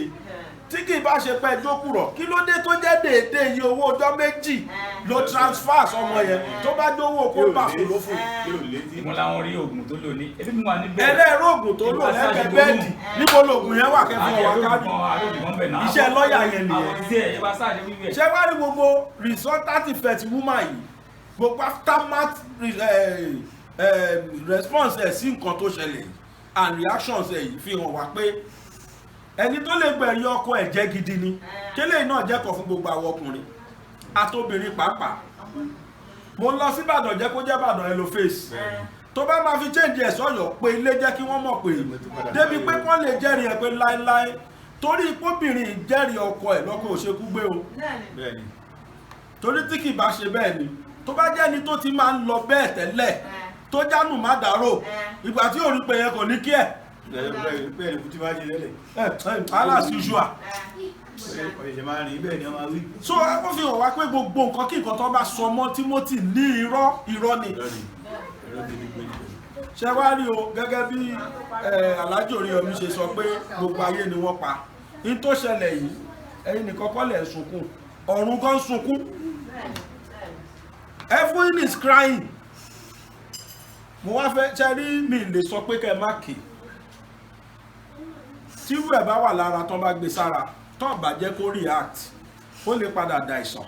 tí kì í bá ṣe pẹ́ jókùrọ̀ kí ló dé tó jẹ́ déédéé iye owó ọjọ́ méjì ló transfer sọmọ yẹn tó bá dówó kó bá kó ló fún un. Mo láwọn rí oògùn tó lò ní ebi mi wà níbẹ̀. Ẹlẹ́rọ oògùn tó lò lẹ́gbẹ̀ẹ́ bẹ́ẹ̀dì níbo lóògùn yẹn wà kẹfún ọwọ́ káàdì. Iṣẹ́ lọ́ọ̀yà yẹn nìyẹn. Ṣé wá rí gbogbo resultant effect woman yìí gbogbo aftermath response ẹ̀ sí nǹkan tó ṣẹlẹ̀ and reactions ẹ̀ yìí fi hàn wá pé ẹni tó lè gbẹ̀rí ọkọ ẹ̀ jẹ́ gidi ni kélé náà jẹ́kọ̀ fún gbogbo àwọn ọkùnrin àtobìnrin pàápàá. Mo lọ sí Ìbàdàn jẹ́ kó jẹ́ Ìbàdàn ẹ lo face tó bá máa fi change ẹ̀ sọ́yọ̀ pé ilé jẹ́ kí wọ́n mọ̀ pé débi pé wọ́n lè jẹ́rìí ẹ̀ pé láéláé torí ipóbìnrin jẹ́rìí ọkọ ẹ̀ lọ́kọ òṣèkú gbé o torí tí kì bá ṣe bẹ́ẹ̀ ni tó bá jẹ́ ni tó ti máa ń lọ bẹ́ẹ̀ tẹ́lẹ̀ tó jánù má dárò ìgbà tí orí pé yẹn kò ní kí ẹ̀ alas usual. So ó fi hàn wá pé gbogbo nǹkan kí nǹkan tó bá sọ mọ́ Timothy ní irọ́ ni. Ṣé wá rí o gẹ́gẹ́ bí Alhaji Oríyọmí ṣe sọ pé gbogbo ayé ni wọ́n pa in tó ṣẹlẹ̀ yìí ẹ̀yin nìkan kọ́ lẹ̀ sunkún ọ̀run gan sunkún. Everyone is crying. Mo wá fẹ́ ṣe rí mi lè sọ pé kẹ́ má kì tí irú ẹ̀ bá wà lára tán bá gbé sára tán bá jẹ́ kó react ó lè padà da ìsàn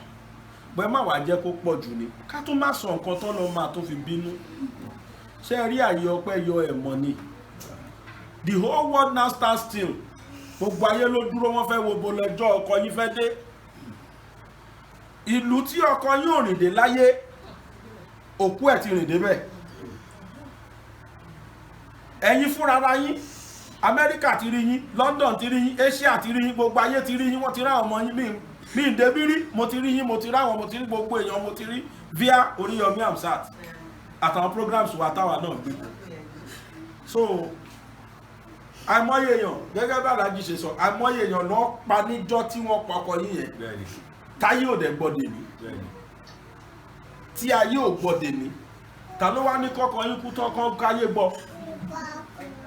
bẹ́ẹ̀ má wàá jẹ́ kó pọ̀ jù ni ká tún má sọ nǹkan tán lọ máa tó fi bínú. Ṣé rí àyè ọpẹ́ yọ ẹ̀mọ́ ni the whole world now stand still gbogbo ayé ló dúró wọ́n fẹ́ wo bo lọ́jọ́ ọkọ yín fẹ́ dé. Ìlú tí ọkọ yín ò rìn dé láyé òkú ẹ̀ ti rìn débẹ̀. Ẹ̀yin fúnra yín Amẹ́ríkà ti rí yín London ti rí yín Asia ti rí yín gbogbo ayé ti rí yín wọ́n ti rá ọmọ yín mi ì débí rí mo ti rí yín mo ti rí àwọn mo ti rí gbogbo èèyàn mo ti rí via Oríyọmí Hamzat àtàwọn programs wa táwa náà gbé so àìmọye èèyàn gẹ́gẹ́ bá Alhaji ṣe sọ àìmọye èèyàn náà pa níjọ́ tí wọ́n pọkọ yín yẹn táyé ò dẹ̀ gbọ́dẹ̀ ní tí ayé ò gbọ́dẹ̀ ní ta ló wá ní kọ́kọ́ yín kú tọ́kọ́ káyé gbọ́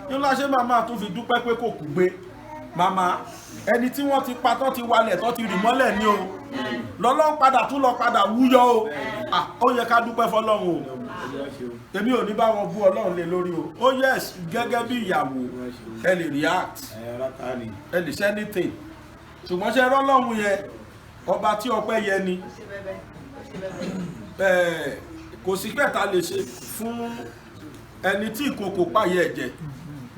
yín láṣẹ màmá tún fi dúpẹ́ pé kò kú gbé màmá ẹni tí wọ́n ti pa tán ti walẹ̀ tán ti rì mọ́lẹ̀ ní o lọ́lọ́run padà tún lọ padà wúyọ o ó yẹ ká dúpẹ́ fọlọ́run o èmi ò ní bá wọn bú Ọlọ́run lé lórí o ó yes gẹ́gẹ́ bí ìyàwó ẹ lè react ẹ lè ṣe anything ṣùgbọ́n ṣe rọ́lọ́run yẹn ọba tí ọpẹ́ yẹ ni kò sí pẹ̀ta lè ṣe fún ẹni tí ìkòkò páyẹ ẹ̀jẹ̀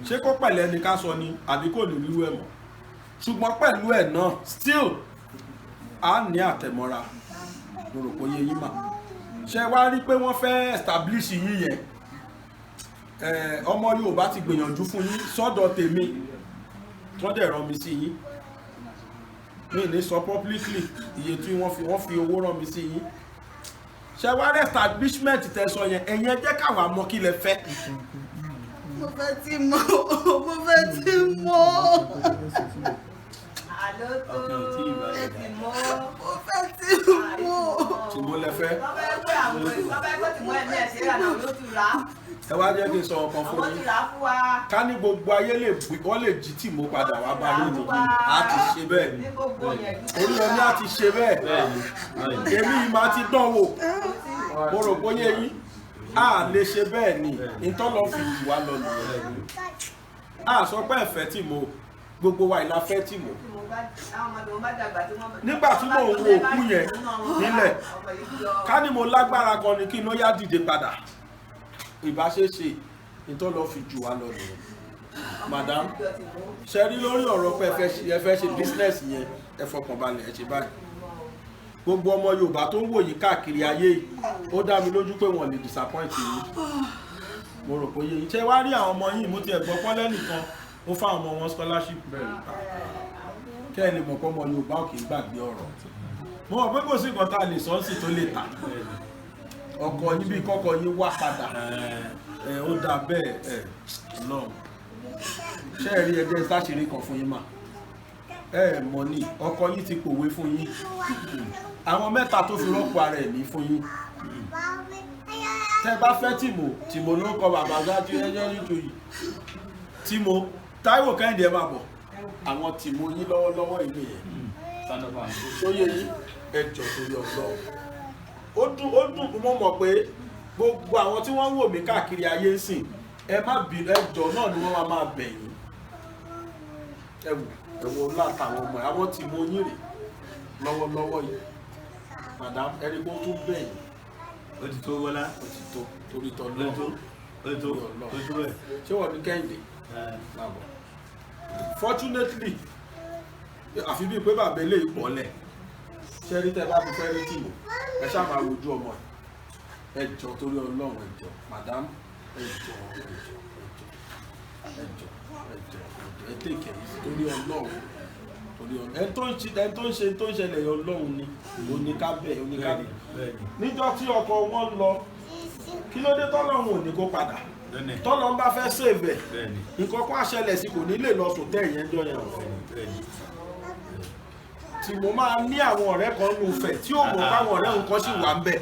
ṣé kó pẹ̀lẹ́ ẹni ká sọ ni àbí kò lè lú ẹ̀ mọ́ ṣùgbọ́n pẹ̀lú ẹ̀ náà still a ní àtẹ̀mọ́ra mo rò pé yé yín mà ṣe wá rí pé wọ́n fẹ́ establish yín yẹn ọmọ Yorùbá ti gbìyànjú fún yín sọ́dọ̀ tèmi wọ́n dẹ̀ rán mi sí yín mi ní sọ publicly iye tí wọ́n fi owó rán mi sí yín ṣe wá rí establishment tẹ̀sọ yẹn ẹ̀yin jẹ́ káwa mọ̀ kí lẹ fẹ́. mo fẹ́ tí mọ̀ mo fẹ́ tí mọ̀ àlọ́ tó ẹ ti mọ̀ mo fẹ́ tí mọ̀. tí mo lẹ fẹ́. ẹ wá jẹ́ kí n sọ ọkàn fún yín ká ní gbogbo ayé lè wọ́n lè jí tí mo padà wá bá lónìí á ti ṣe bẹ́ẹ̀ Oríyọmí á ti ṣe bẹ́ẹ̀ èmi máa ti dánwò mo rò bóyá yín a lè ṣe bẹ́ẹ̀ ni ìtọ́lọ́ fi jù wá lọ nìyẹn a sọ pé ẹ̀fẹ́ tí mo gbogbo wa ìlà fẹ́ tí mo nígbà tí mo ń wo òkú yẹn nílẹ̀ ká ní mo lágbára kan ni kí n ó yá dìde padà ìbáṣeṣe ìtọ́lọ́ fi jù wá lọ nìyẹn madam ṣe rí lórí ọ̀rọ̀ pé ẹ fẹ́ ṣe business yẹn ẹ fọkànbalẹ̀ ẹ ṣe báyìí gbogbo ọmọ Yorùbá tó ń wò yín káàkiri ayé yìí ó dá mi lójú pé wọ́n lè disappoint yín mo rò pé yín ṣe wá rí àwọn ọmọ yìí mo ti ẹ̀gbọ́n pọ́nlẹ́ nìkan ó fáwọn ọmọ wọn scholarship kẹ́ ẹ lè mọ̀ pé ọmọ Yorùbá ò kì í gbàgbé ọ̀rọ̀ mo mọ̀ pé kò sí nǹkan tá a lè sọ sí tó lè tà ọkọ yín bí kọ́kọ́ yín wá padà ó dà bẹ́ẹ̀ náà ṣé ẹ rí ẹgbẹ́ sáṣìírí kan fún yín mà mọ̀ ní ọkọ yín ti pòwe fún yín àwọn mẹ́ta tó fi rọ́pò ara ẹ̀ ní fún yín tẹ́ bá fẹ́ tìmọ̀ ló ń kọ bàbá sáájú ẹjọ́ nítorí tìmọ̀ Táíwò Kẹ́hìndé ẹ máa bọ̀ àwọn tìmọ̀ yín lọ́wọ́lọ́wọ́ ìlú yẹn sóyè yín ẹjọ́ torí Ọlọ́run ó dùn mo mọ̀ pé gbogbo àwọn tí wọ́n ń wò mí káàkiri ayé ń sìn ẹ má bínú ẹjọ́ náà ni wọ́n máa bẹ̀ yín ẹ̀wọ̀ látàwọn ọmọ àwọn tí mo yín rè lọ́wọ́lọ́wọ́ yìí madam ẹni kó tún bẹ̀ yín ó ti tó wọlá ó ti tó torí tọ́ lọ́wọ́ ó tó bẹ́ẹ̀ ṣé wọ́n ní Kẹ́hìndé lábọ̀ fortunately àfi bíi pé bàbá eléyìí pọ̀lẹ̀ ṣé rí tẹ́ bá fi fẹ́ rí tìmọ̀ ẹ ṣáà máa wojú ọmọ ẹ jọ̀ọ́ torí Ọlọ́run ẹ jọ̀ọ́ madam ẹ jọ̀ọ́ ẹ tèkẹ́ torí Ọlọ́run ẹ tó ń ṣẹlẹ̀ Ọlọ́run ni oníkábẹ̀ níjọ́ tí ọkọ wọn lọ kí ló dé tọ́lọ́run ò ní kó padà tọ́lọ́run bá fẹ́ sèbẹ̀ nǹkan kan àṣẹlẹ̀ sí kò ní lè lọ sùn tẹ́ ìyẹn jọ yẹn tí mo máa ní àwọn ọ̀rẹ́ kan nù fẹ̀ tí ó mọ̀ báwọn ọ̀rẹ́ nǹkan sì wà ń bẹ̀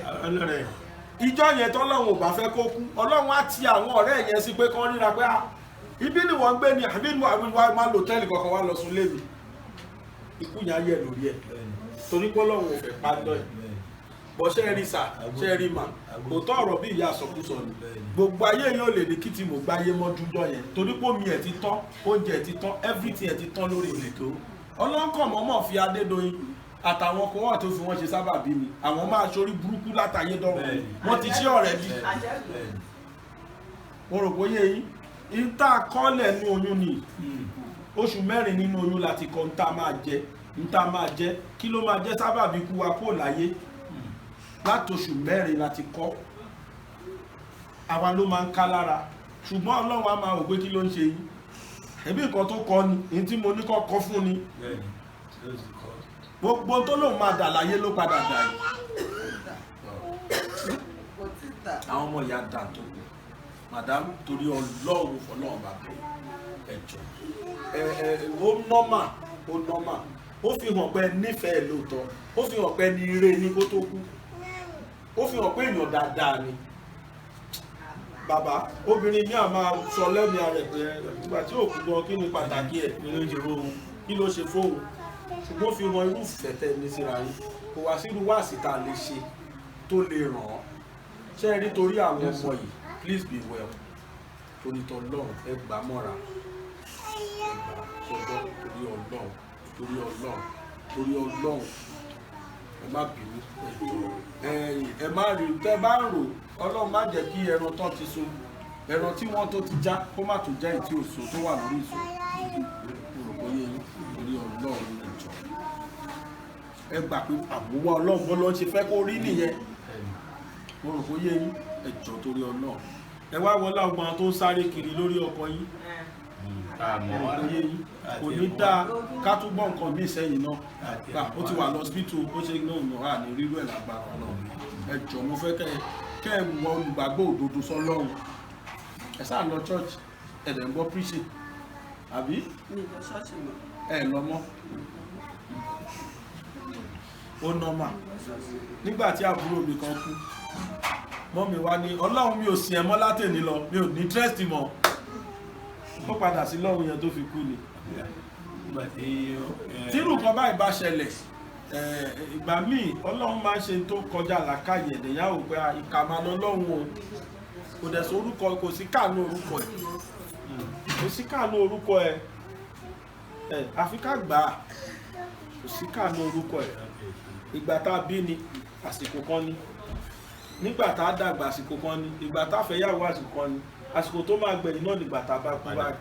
ìjọ yẹn tọ́lọ́run ò bá fẹ́ kó kú Ọlọ́run á ti àwọn ọ̀rẹ́ yẹn sí pé kán ríra pé ibi ni wọ́n ń gbé ni àbí ni wọ́n máa lò tẹ́lì kankan wá lọ sùn lébi ikú yẹn á yẹ lórí ẹ̀ torí pé Ọlọ́run ò fẹ́ pàdán ẹ̀ bọ́ ṣe rí sà ṣe rí mà kò tọ́ ọ̀rọ̀ bí ìyá àsọkúsọ ni gbogbo ayé yẹn ò lè ní kí tí mo gbáyé mọ́jújọ́ yẹn torí pé omi ẹ̀ ti tán oúnjẹ ẹ̀ ti tán everything ẹ̀ ti tán lórí ìletò ọlọ́nkàn mọ́mọ́ fi Adédoyin àtàwọn kan wà tó fi wọ́n ṣe sábàbí mi àwọn máa ṣorí burúkú látàyé dọ́rùn wọ́n ti ṣe ọ̀rẹ́ bí mo rò pé yé yín ìta kọ́lẹ̀ ní oyún ni oṣù mẹ́rin nínú oyún láti kọ́ ń tá máa jẹ kí ló máa jẹ́ sábàbí kú wa kó láyé láti oṣù mẹ́rin láti kọ́ àwa ló máa ń ká lára ṣùgbọ́n Ọlọ́run á máa wò pé kí ló ń ṣe yín ẹbí nǹkan tó kọ́ ni ní tí mo ní kọ́ fún ni gbogbo tó lóun máa dà láyé ló padà dà yìí. àwọn ọmọ ìyá dà tó kù madam torí ọlọ́run fọlọ́run bá bẹ̀ ẹ̀jọ̀ ó nọ́mà ó fi hàn pé nífẹ̀ẹ́ lóòótọ́ ó fi hàn pé ní ire ní kó tó kú ó fi hàn pé èèyàn dáadáa ni. bàbá obìnrin ní àmà sọ lẹ́mí ara ẹ̀ pé nígbà tí òkú gan kí ni pàtàkì ẹ̀ kí ló ṣe fóun ṣùgbọ́n fi hàn irú ìfẹ́ tẹ́ ní síra yín kò wá sírú wáàsí tá a lè ṣe tó lè ràn án ṣé ẹ rí torí àwọn ọmọ yìí please be well torí tọlọ́run ẹ gbà mọ́ra ẹ gbà ṣọgbọ́ torí ọlọ́run ẹ má bínú ẹ má rí tẹ bá ń rò ọlọ́run má jẹ́ kí ẹran tán ti so ẹran tí wọ́n tó ti já kó má tó jẹ́ ìtí òṣò tó wà lórí ìṣò òròpóyè torí ọlọ́run ìjọ ẹ gbà pé àbúwá ọlọ́run bọ́ lọ́n ṣe fẹ́ kó rí nìyẹn òròpóyè ẹjọ́ torí ọlọ́run ẹ wá wọlé ọgbọ́n tó ń sáré kiri lórí ọkọ yín òròpóyè yín kò ní dáa ká tún gbọ́ nǹkan bí ìsẹ́yìn náà ó ti wà lọ́sibítù ó ṣe náà ní rírú ẹ̀ lágbára náà ẹjọ́ mo fẹ́ kẹ́ ẹ wọ olùgbàgbọ́ òdodo sọ́lọ́run ẹ sáà lọ church ẹ̀dẹ̀ ń gbọ́ preaching àbí ẹ lọ mọ́ ó nọ́mà nígbà tí àbúrò mi kan kú mọ́ mi wá ní ọlọ́run mi ò sìn ẹ́ mọ́ látẹ̀ní lọ mi ò ní interest mọ́ ó padà sí lọ́run yẹn tó fi kú ni tírù kan báyìí bá ṣẹlẹ̀ ìgbà míì ọlọ́run máa ń ṣe tó kọjá làákàyè ẹ̀dẹ̀yà ò pé ìkà máa lọ lọ́run o kò dẹ̀ sí orúkọ kò sí káànú orúkọ ẹ̀ kò sí káànú orúkọ ẹ̀ àfi ká gbà á kò sí káànú orúkọ ẹ̀ ìgbà tá a bí ni àsìkò kan ni nígbà tá a dàgbà àsìkò kan ni ìgbà tá a fẹ́ yàwó àsìkò kan ni àsìkò tó máa gbẹ̀yìn náà nígbà tá a bá kú báyìí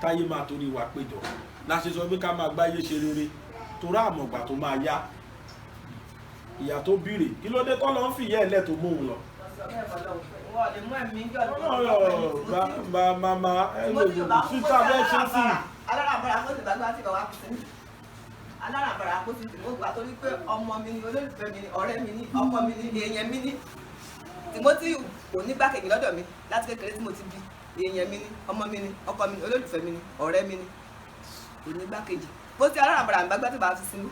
táyé máa torí wa péjọ la ṣe sọ pé ká máa gbáyé ṣe rere torí àmọ̀gbà tó máa yá ìyá tó bìrè kí ló dé tọ́lọ́ ń fìyà ẹ̀ lẹ̀ tó mú òun lọ. màmá ẹ lè lò síta bẹ́ẹ̀ ṣe sí. alárànbarà kó sì bá gbá sí ìbáwá kù sí alárànbarà kó sì mo gbà torí pé ọmọ mi ni olólùfẹ́ mi ni ọ̀rẹ́ mi ni ọkọ mi ni èèyàn mi ni Timothy kò ní gbákejì lọ́dọ̀ mi láti kékeré tí mo ti bí èèyàn mi ni ọmọ mi ni ọkọ mi ni olólùfẹ́ mi ni ọ̀rẹ́ mi ni kò ní gbákejì bó ti alárànbarà ń bá gbá tó bá fi sinmi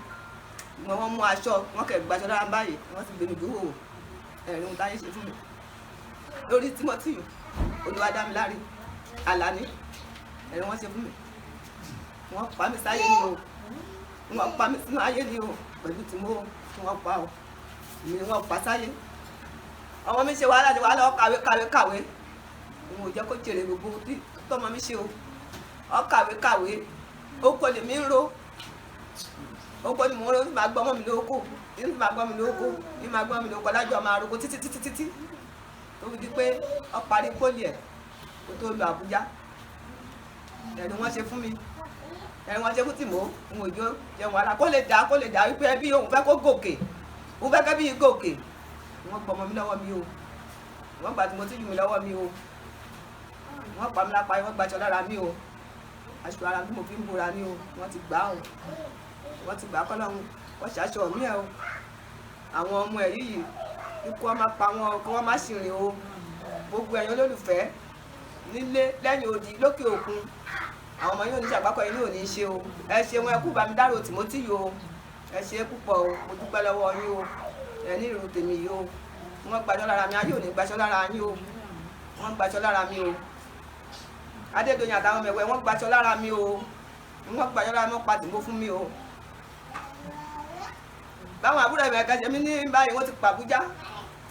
wọ́n mú aṣọ wọn kẹ̀ gbaṣọ lára báyìí wọ́n ti gbẹ̀mí dúró ẹ̀rín ohun táyé ṣe fún mi lórí Timothy Olúwadámiláre Àlàní ẹ̀rín wọ́n ṣe fún mi wọ́n pa mí sáyé ni o wọ́n pa mí sínú ayé ni o pẹ̀lú tí wọ́n pa o mi ni wọ́n pa sáyé ọmọ mi ṣe wàhálà ni wàhálà ọ kàwé òun ò jẹ́ kó jèrè gbogbo tí tọ́mọ mi ṣe o ọ kàwé ó kò lè mí ro oko ni mo ro ní máa gbọ́ mọ́ mi lóko ní máa gbọ́ mi lóko lájọ máa roko títí tó fi di pé ọ parí pólì ẹ̀ kó tó lọ Àbújá ẹ̀rí wọ́n ṣe fún mi ẹ̀rí wọ́n ṣe fún tìmọ́ òun òjò jẹun ara kó lè dá wípé ẹbí òun fẹ́ kó gòkè òun fẹ́ kẹ́bí yìí gòkè wọ́n gbọ́ ọmọ mi lọ́wọ́ mi o wọ́n gbà Timothy mi lọ́wọ́ mi o wọ́n pa mi lápá wọ́n gbaṣọ lára mi o aṣọ ara bí mo fi ń bora ni o wọ́n ti gbà o wọ́n ti gbà kọ́ lọ́hùn wọ́n ṣaṣọ mí ẹ̀ o àwọn ọmọ ẹ̀ yìí ikú ọmọ pa wọn kí wọ́n má sì rìn o gbogbo ẹ̀yin olólùfẹ́ nílé lẹ́yìn odi lókè òkun àwọn ọmọ yóò ní ṣàgbákọ̀ yìí ní òní ṣe o ẹ ṣe wọn ẹ kú bá mi dárò Timothy yìí o ẹ ṣe é púpọ̀ o mo dúpẹ́ lọ́wọ́ yín o ẹ ní ìrù tèmi yìí o wọ́n gbaṣọ lára mi ayé ò ní gbaṣọ lára yín o wọ́n gbaṣọ lára mi o Adédoyin àtàwọn mẹ̀wẹ̀ wọ́n gbaṣọ lára mi o wọ́n gbaṣọ lára mi wọ́n pa tìǹbù fún mi o báwọn àbúrò ẹ̀mẹ̀ ẹ̀ka ṣe mí ní báyìí wọ́n ti pa Àbújá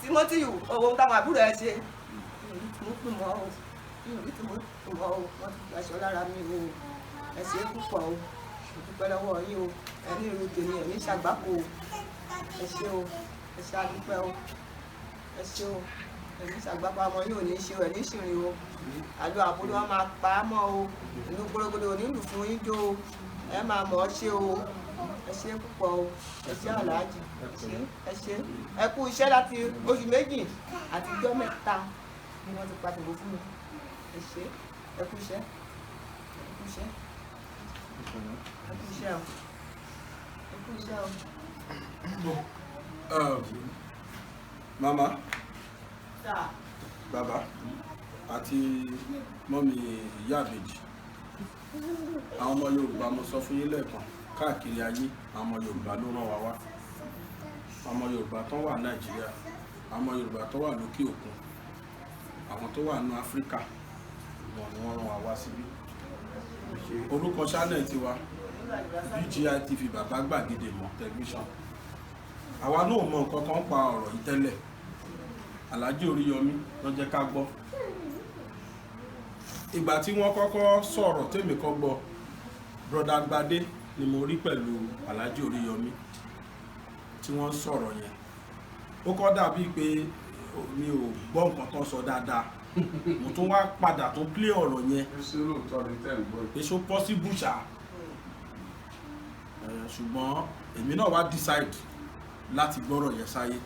Timothy ohun táwọn àbúrò ẹ̀ ṣe wọ́n ti gbaṣọ lára mi o ẹ ṣe é púpọ̀ o mo dúpẹ́ lọ́wọ́ yín o ẹ ní irú tèmi ẹ̀ ní ṣàgbákò o ẹ ṣe o ẹ ṣe àdúpẹ́ o ẹ ṣe o ẹ ní ṣàgbákò àmọ́ yóò ní ṣe o ẹ ní ṣìrìn o àjọ àbúrò wọn máa pa á mọ́ o ìlú gbórógbódò onílù fún yín jó o ẹ máa mọ̀ ọ́ ṣe o ẹ ṣe púpọ̀ o ẹ ṣe aláàjì ẹ ṣe ẹ kú iṣẹ́ láti oṣù méjì àti ọjọ́ mẹ́ta ni wọ́n ti pàtàkì fún mi ẹ ṣe ẹ kú iṣẹ́ ẹ kú iṣẹ́ ẹ kú iṣẹ́ o ẹ kú mama bàbá àti mọ́mí ìyá àbèjì àwọn ọmọ Yorùbá mo sọ fún yín lẹ́ẹ̀kan káàkiri ayé àwọn ọmọ Yorùbá ló rán wa wá àwọn ọmọ Yorùbá tó wà Nàìjíríà àwọn ọmọ Yorùbá tó wà lókè òkun àwọn tó wà ní Áfíríkà wọn ni wọ́n rán wa wá síbí orúkọ channel tiwa BGI TV Bàbá Gbàgede Ìmọ̀ tẹlifíṣàn àwa náà mọ nǹkan kan pa ọ̀rọ̀ yìí tẹ́lẹ̀ Alhaji Oríyọmí ló jẹ́ ká gbọ́ ìgbà tí wọ́n kọ́kọ́ sọ̀rọ̀ tèmi kọ́ gbọ́ broda Gbadé ni mo rí pẹ̀lú Alhaji Oríyọmí tí wọ́n sọ̀rọ̀ yẹn ó kọ́ dàbí pé mi ò gbọ́ nǹkan tó sọ dáadáa mo tún wá padà tó play ọ̀rọ̀ yẹn èso possible ṣá ṣùgbọ́n èmi náà wá decide láti gbọ́rọ̀ yẹn sáyé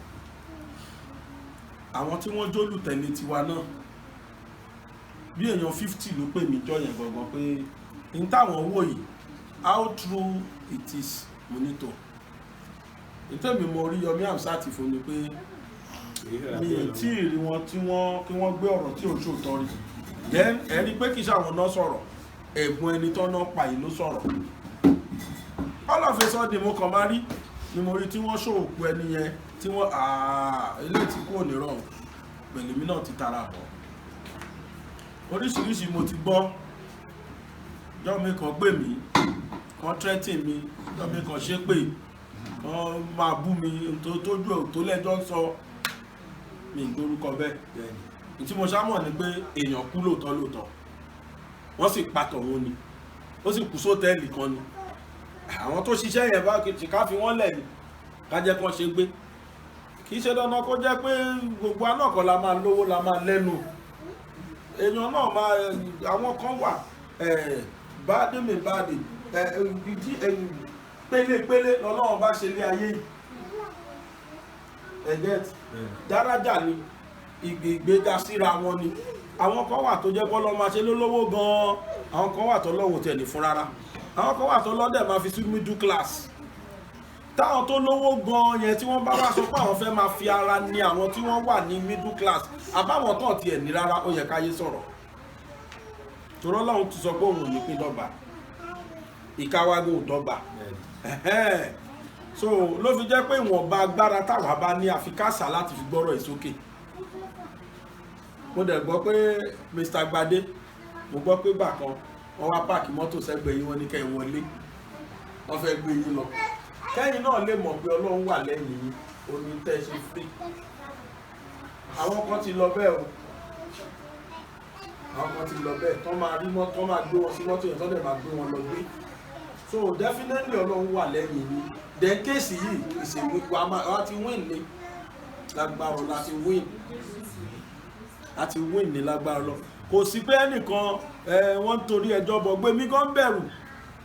àwọn tí wọ́n jólùtẹ̀lé tiwa náà bí èèyàn 50 ló pè mí jọ yẹn gangan pé n táwọn wò yìí how true it is monitor ìtẹ́mi mo rí Yomi Amsat fún mi pé mi ì tí ì rí wọn kí wọ́n gbé ọ̀rọ̀ tí ò ṣòótọ́ rí then ẹ rí pé kì í ṣàwọn náà sọ̀rọ̀ ẹ̀gbọ́n ẹni tó náà pa yìí ló sọ̀rọ̀ all of a sudden mo kàn máa rí ni mo rí tí wọ́n ṣòòkù ẹni yẹn tí wọ́n eléyìí tí kò ní rọrùn pẹ̀lú mi náà ti tara bọ̀ oríṣiríṣi mo ti gbọ́ jọ́mi kan gbè mí kan threaten mi jọ́mi kan ṣépè kan máa bú mi tójú ẹ̀ tó lẹ́jọ́ sọ mi ìgbórúkọ bẹ́ẹ̀ tí mo ṣámọ̀ ni pé èèyàn kú lóòótọ́ wọ́n sì patọ̀ wọn ni ó sì kú sótẹ́ẹ̀lì kan ni àwọn tó ṣiṣẹ́ yẹn bá kìí ká fi wọ́n lẹ̀ ní kájẹ́ kan ṣe gbé kìí ṣe dandan kó jẹ́ pé gbogbo anáàkọ́ la máa lówó la máa lẹ́nu èèyàn náà máa àwọn kan wà báàdé mi báàdé pélépélé lọ́lọ́run bá ṣe lé ayé yìí ẹ̀gẹ́t dárájà ni ìgbéga síra wọn ni àwọn kan wà tó jẹ́ kọ́ lọ́ máa ṣe lólówó gan-an àwọn kan wà tó lọ́wọ́ tẹ̀ ní fún rárá àwọn kan wà tó lọ́dẹ̀ máa fi sí middle class táwọn tó lówó gan yẹn tí wọ́n bá wá sọ pé àwọn fẹ́ máa fi ara ní àwọn tí wọ́n wà ní middle class àbáwọn tán tiẹ̀ ní rárá ó yẹ káyé sọ̀rọ̀ torí Ọlọ́run ti sọ pé òun ò ní pín dọ́gba ìkáwágó ò dọ́gba so ló fi jẹ́ pé ìwọ̀nba agbára táwa bá ní àfikásà láti fi gbọ́rọ̀ ẹ̀ sókè mo dẹ̀ gbọ́ pé Mr. Gbadé mo gbọ́ pé bákan wọ́n wá páàkì mọ́tò sẹ́gbẹ̀ẹ́ yín wọ́n ní kẹ́yìn wọlé wọ́n fẹ́ gbé yín lọ kẹ́yìn náà lè mọ̀ pé Ọlọ́run wà lẹ́yìn yín oní tẹ́ ṣe free àwọn kan ti lọ bẹ́ẹ̀ o àwọn kan ti lọ bẹ́ẹ̀ tán máa rí mọ́tò tán máa gbé wọn sí mọ́tò yẹn tán dẹ̀ máa gbé wọn lọ gbé so definitely Ọlọ́run wà lẹ́yìn yín then kéèsì yìí ìṣèwé wa ti win ní lágbára láti win ní lágbára lọ kò sí pé ẹnìkan wọ́n torí ẹjọ́ bọ̀ gbé mi gan bẹ̀rù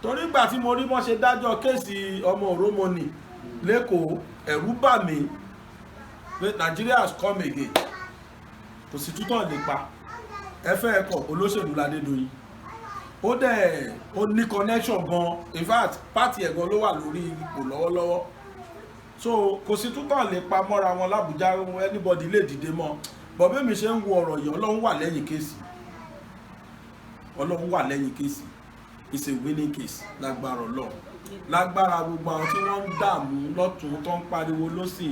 torí ìgbà tí mo rí wọ́n ṣe dájọ́ kéèsì ọmọ òrómọnì lẹ́kọ̀ọ́ ẹ̀rù bà mí pé Nigeria has come again kò sí tútọ̀ lè pa ẹfẹ́ ẹ̀kọ́ olóṣèlú l'Adédoyin ó dẹ̀ ó ní connection gan in fact party ẹ̀gan ló wà lórí ipò lọ́wọ́lọ́wọ́ so kò sí tútọ̀ lè pa mọ́ra wọn l'Àbújá anybody lè dìde mọ́ bọ̀bí mi ṣe ń wo ọ̀rọ̀ yìí Ọlọ́run wà lẹ́yìn kéèsì Ọlọ́run wà lẹ́yìn kéèsì it's a winning case lágbára Ọlọ́run lágbára gbogbo àwọn tí wọ́n ń dààmú lọ́tún tó ń pariwo lọ́sì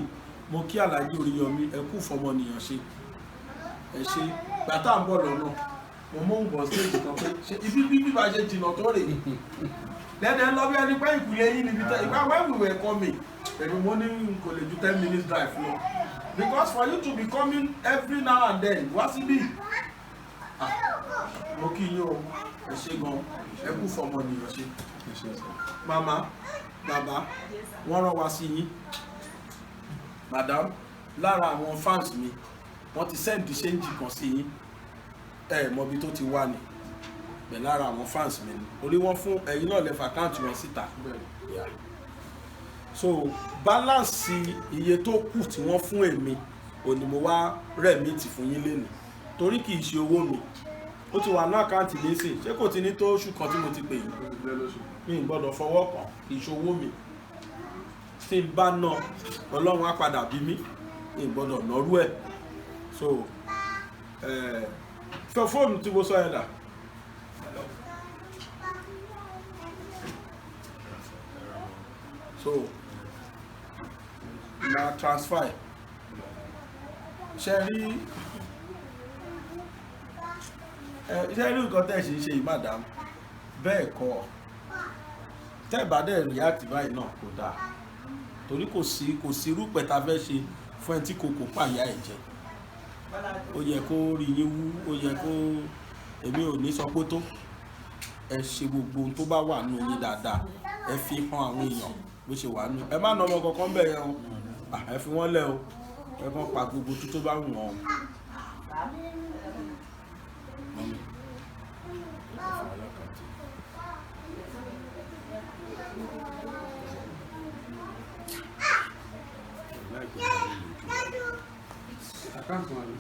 mo kí Alhaji Oríyọmí ẹ kú fọmọnìyàn ṣe ẹ ṣe gbàtà ń bọ̀ lọ́nà mo mú un bọ̀ stage kan pé ibi bíbí bá ṣe jìnnà tó rè lẹ́dẹ̀ lọ bí ẹni pé ìkùlé yín níbi tẹ́ ìgbà when we were coming ẹ̀rù mo ní kò lè ju 10 minutes drive lọ because for you to be coming every now and then wá síbí mo kí yín o ẹ ṣe gan ẹ kú fọmọnìyàn ṣe mama bàbá wọ́n rán wa sí yín madam lára àwọn fans mi wọ́n ti send change kan sí yín ẹ mọ̀ bí tó ti wà ní bẹ̀ lára àwọn fans mi ni orí wọ́n fún ẹ̀yin náà lẹ́fà àkáǹtì wọn síta so balance iye tó kù tí wọ́n fún èmi òní mo wá remit fún yín lénìí torí kì í ṣe owó mi ó ti wà ní àkáǹtì mi sí ṣé kò ti ní tó oṣù kan tí mo ti pè yín mi ì gbọ́dọ̀ fọwọ́ kàn kì í ṣe owó mi tí n bá ná ọlọ́run á padà bí mi ìgbọ́dọ̀ nọ́rú ẹ̀ so fẹ́ fóònù tí mo sọ yẹn dà. So na transfer ṣe rí nǹkan tẹ́ ṣe ń ṣe madam bẹ́ẹ̀ kọ́ tẹ́ bá dẹ̀ rí àtìbáyìí náà kò dáa torí kò sí irúpẹ̀ tá a fẹ́ ṣe fún ẹni tí kò pàyà ẹ̀ jẹ ó yẹ kó rí yín wú ó yẹ kó èmi ò ní sọ pé tó ẹ ṣe gbogbo ohun tó bá wà nù yín dáadáa ẹ fi hàn àwọn èèyàn bó ṣe wà nù ẹ má nà ọmọ kankan bẹ̀ yẹn o ẹ fi wọ́n lẹ̀ o ẹ kàn pa gbogbo tó bá wù wọ́n o. Àkáǹtì wọn ni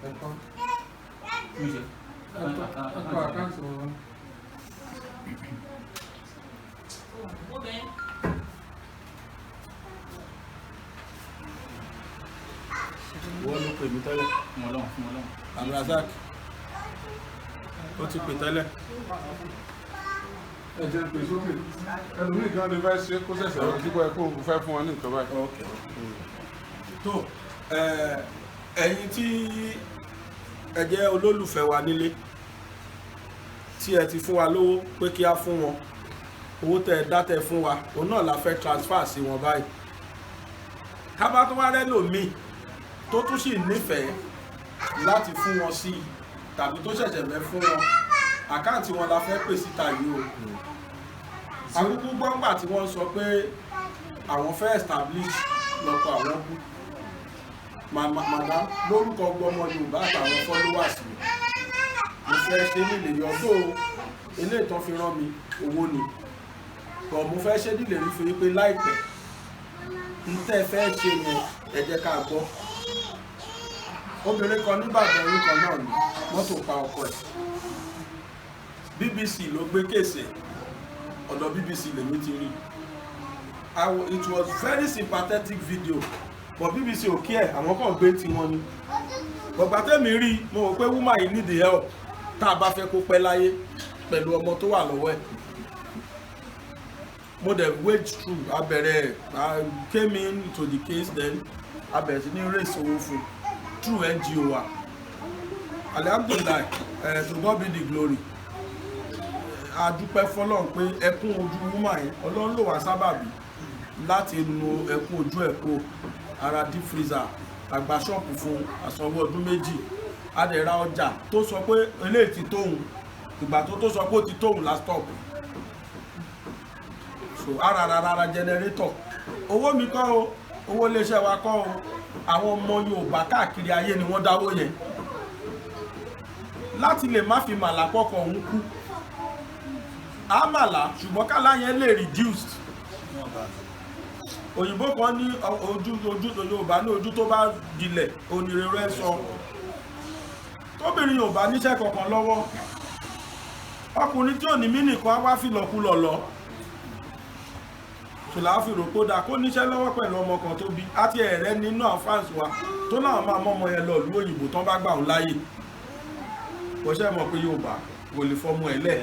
ẹ̀kọ́ àkáǹtì wọn. Wọ́n ló pè mí tẹ́lẹ̀. Abdulrasaq ó ti pè tẹ́lẹ̀. Ẹ jẹ́ pé sókè ẹlòmíì kan lè fẹ́ ṣe kó ṣẹ̀ṣẹ̀ lọ sí pé kó fẹ́ fún wọn ní nǹkan báyìí. Tó ẹ̀yin tí ẹ jẹ́ olólùfẹ́ wa nílé tí ẹ ti fún wa lówó pé kí á fún wọn owó tẹ́ ẹ dá tẹ́ fún wa òun náà la fẹ́ transfer sí wọn báyìí ká bá tó wá rẹ́lòmíì tó tún sì nífẹ̀ẹ́ láti fún wọn sí tàbí tó ṣẹ̀ṣẹ̀ fẹ́ fún wọn àkáǹtì wọn la fẹ́ pè síta yìí o àkókò gbọ́ngbà tí wọ́n sọ pé àwọn fẹ́ establish lọ́pọ̀ àwọn kú madam lórúkọ gbọmọ Yorùbá àtàwọn followers mi mo fẹ́ ṣe nílé yọdó ilé ìtàn fi rán mi owó ni bọ̀ mo fẹ́ ṣe nílé rí fún yín pé láìpẹ́ n tẹ́ fẹ́ ṣe yẹn ẹ jẹ́ ká gbọ́ obìnrin kan níbàdàn orúkọ náà ni mọ́tò pa ọkọ ẹ̀ BBC ló gbé kéèsì ọ̀dọ̀ BBC lèmi ti rí it was very sympathetic video but BBC ò kí ẹ̀ àwọn kan gbé tí wọ́n ní bọ̀gbà tẹ́mi rí mo rò pé woman yìí need the help tá a bá fẹ́ kó pẹ́ láyé pẹ̀lú ọmọ tó wà lọ́wọ́ ẹ̀ mo dẹ̀ wade through abẹ̀rẹ̀ I came in to the case then abẹ̀rẹ̀ sí ní raise owó fún through NGO wa alhamdulillah to God be the glory a dúpẹ́ fọlọ́run pé ẹkún ojú woman yẹn Ọlọ́run ló wá sábàbí láti nu ẹkún ojú ẹ̀ kó ara deep freezer àgbà ṣọ́ọ̀pù fún àsanwó ọdún méjì adẹ̀ra ọjà tó sọ pé eléyìí ti tóun ìgbà tó sọ pé ó ti tóun last stop so ara generator owó mi kọ́ o owó iléeṣẹ́ wa kọ́ o àwọn ọmọ Yorùbá káàkiri ayé ni wọ́n dáwó yẹn láti lè má fi màlà pọ̀kọ̀ òun kú àmàlà ṣùgbọ́n kálá yẹn lè reduced òyìnbó kan ní ojú Yorùbá ní ojú tó bá dilẹ̀ onírèrè sọ tóbìnrin Yorùbá níṣẹ́ kankan lọ́wọ́ ọkùnrin tí ò ní mí nìkan á wá fìlọ̀kulọ̀ lọ ṣùláàfì rògbòdà kó níṣẹ́ lọ́wọ́ pẹ̀lú ọmọ kan tó bí àti ẹ̀rẹ́ nínú àǹfààní wa tó náà máa mọ́mọ yẹn lọ ìlú òyìnbó tán bá gbà ń láyè kò ṣe mọ̀ pé Yorùbá kò lè fọmọ ẹ̀ lẹ̀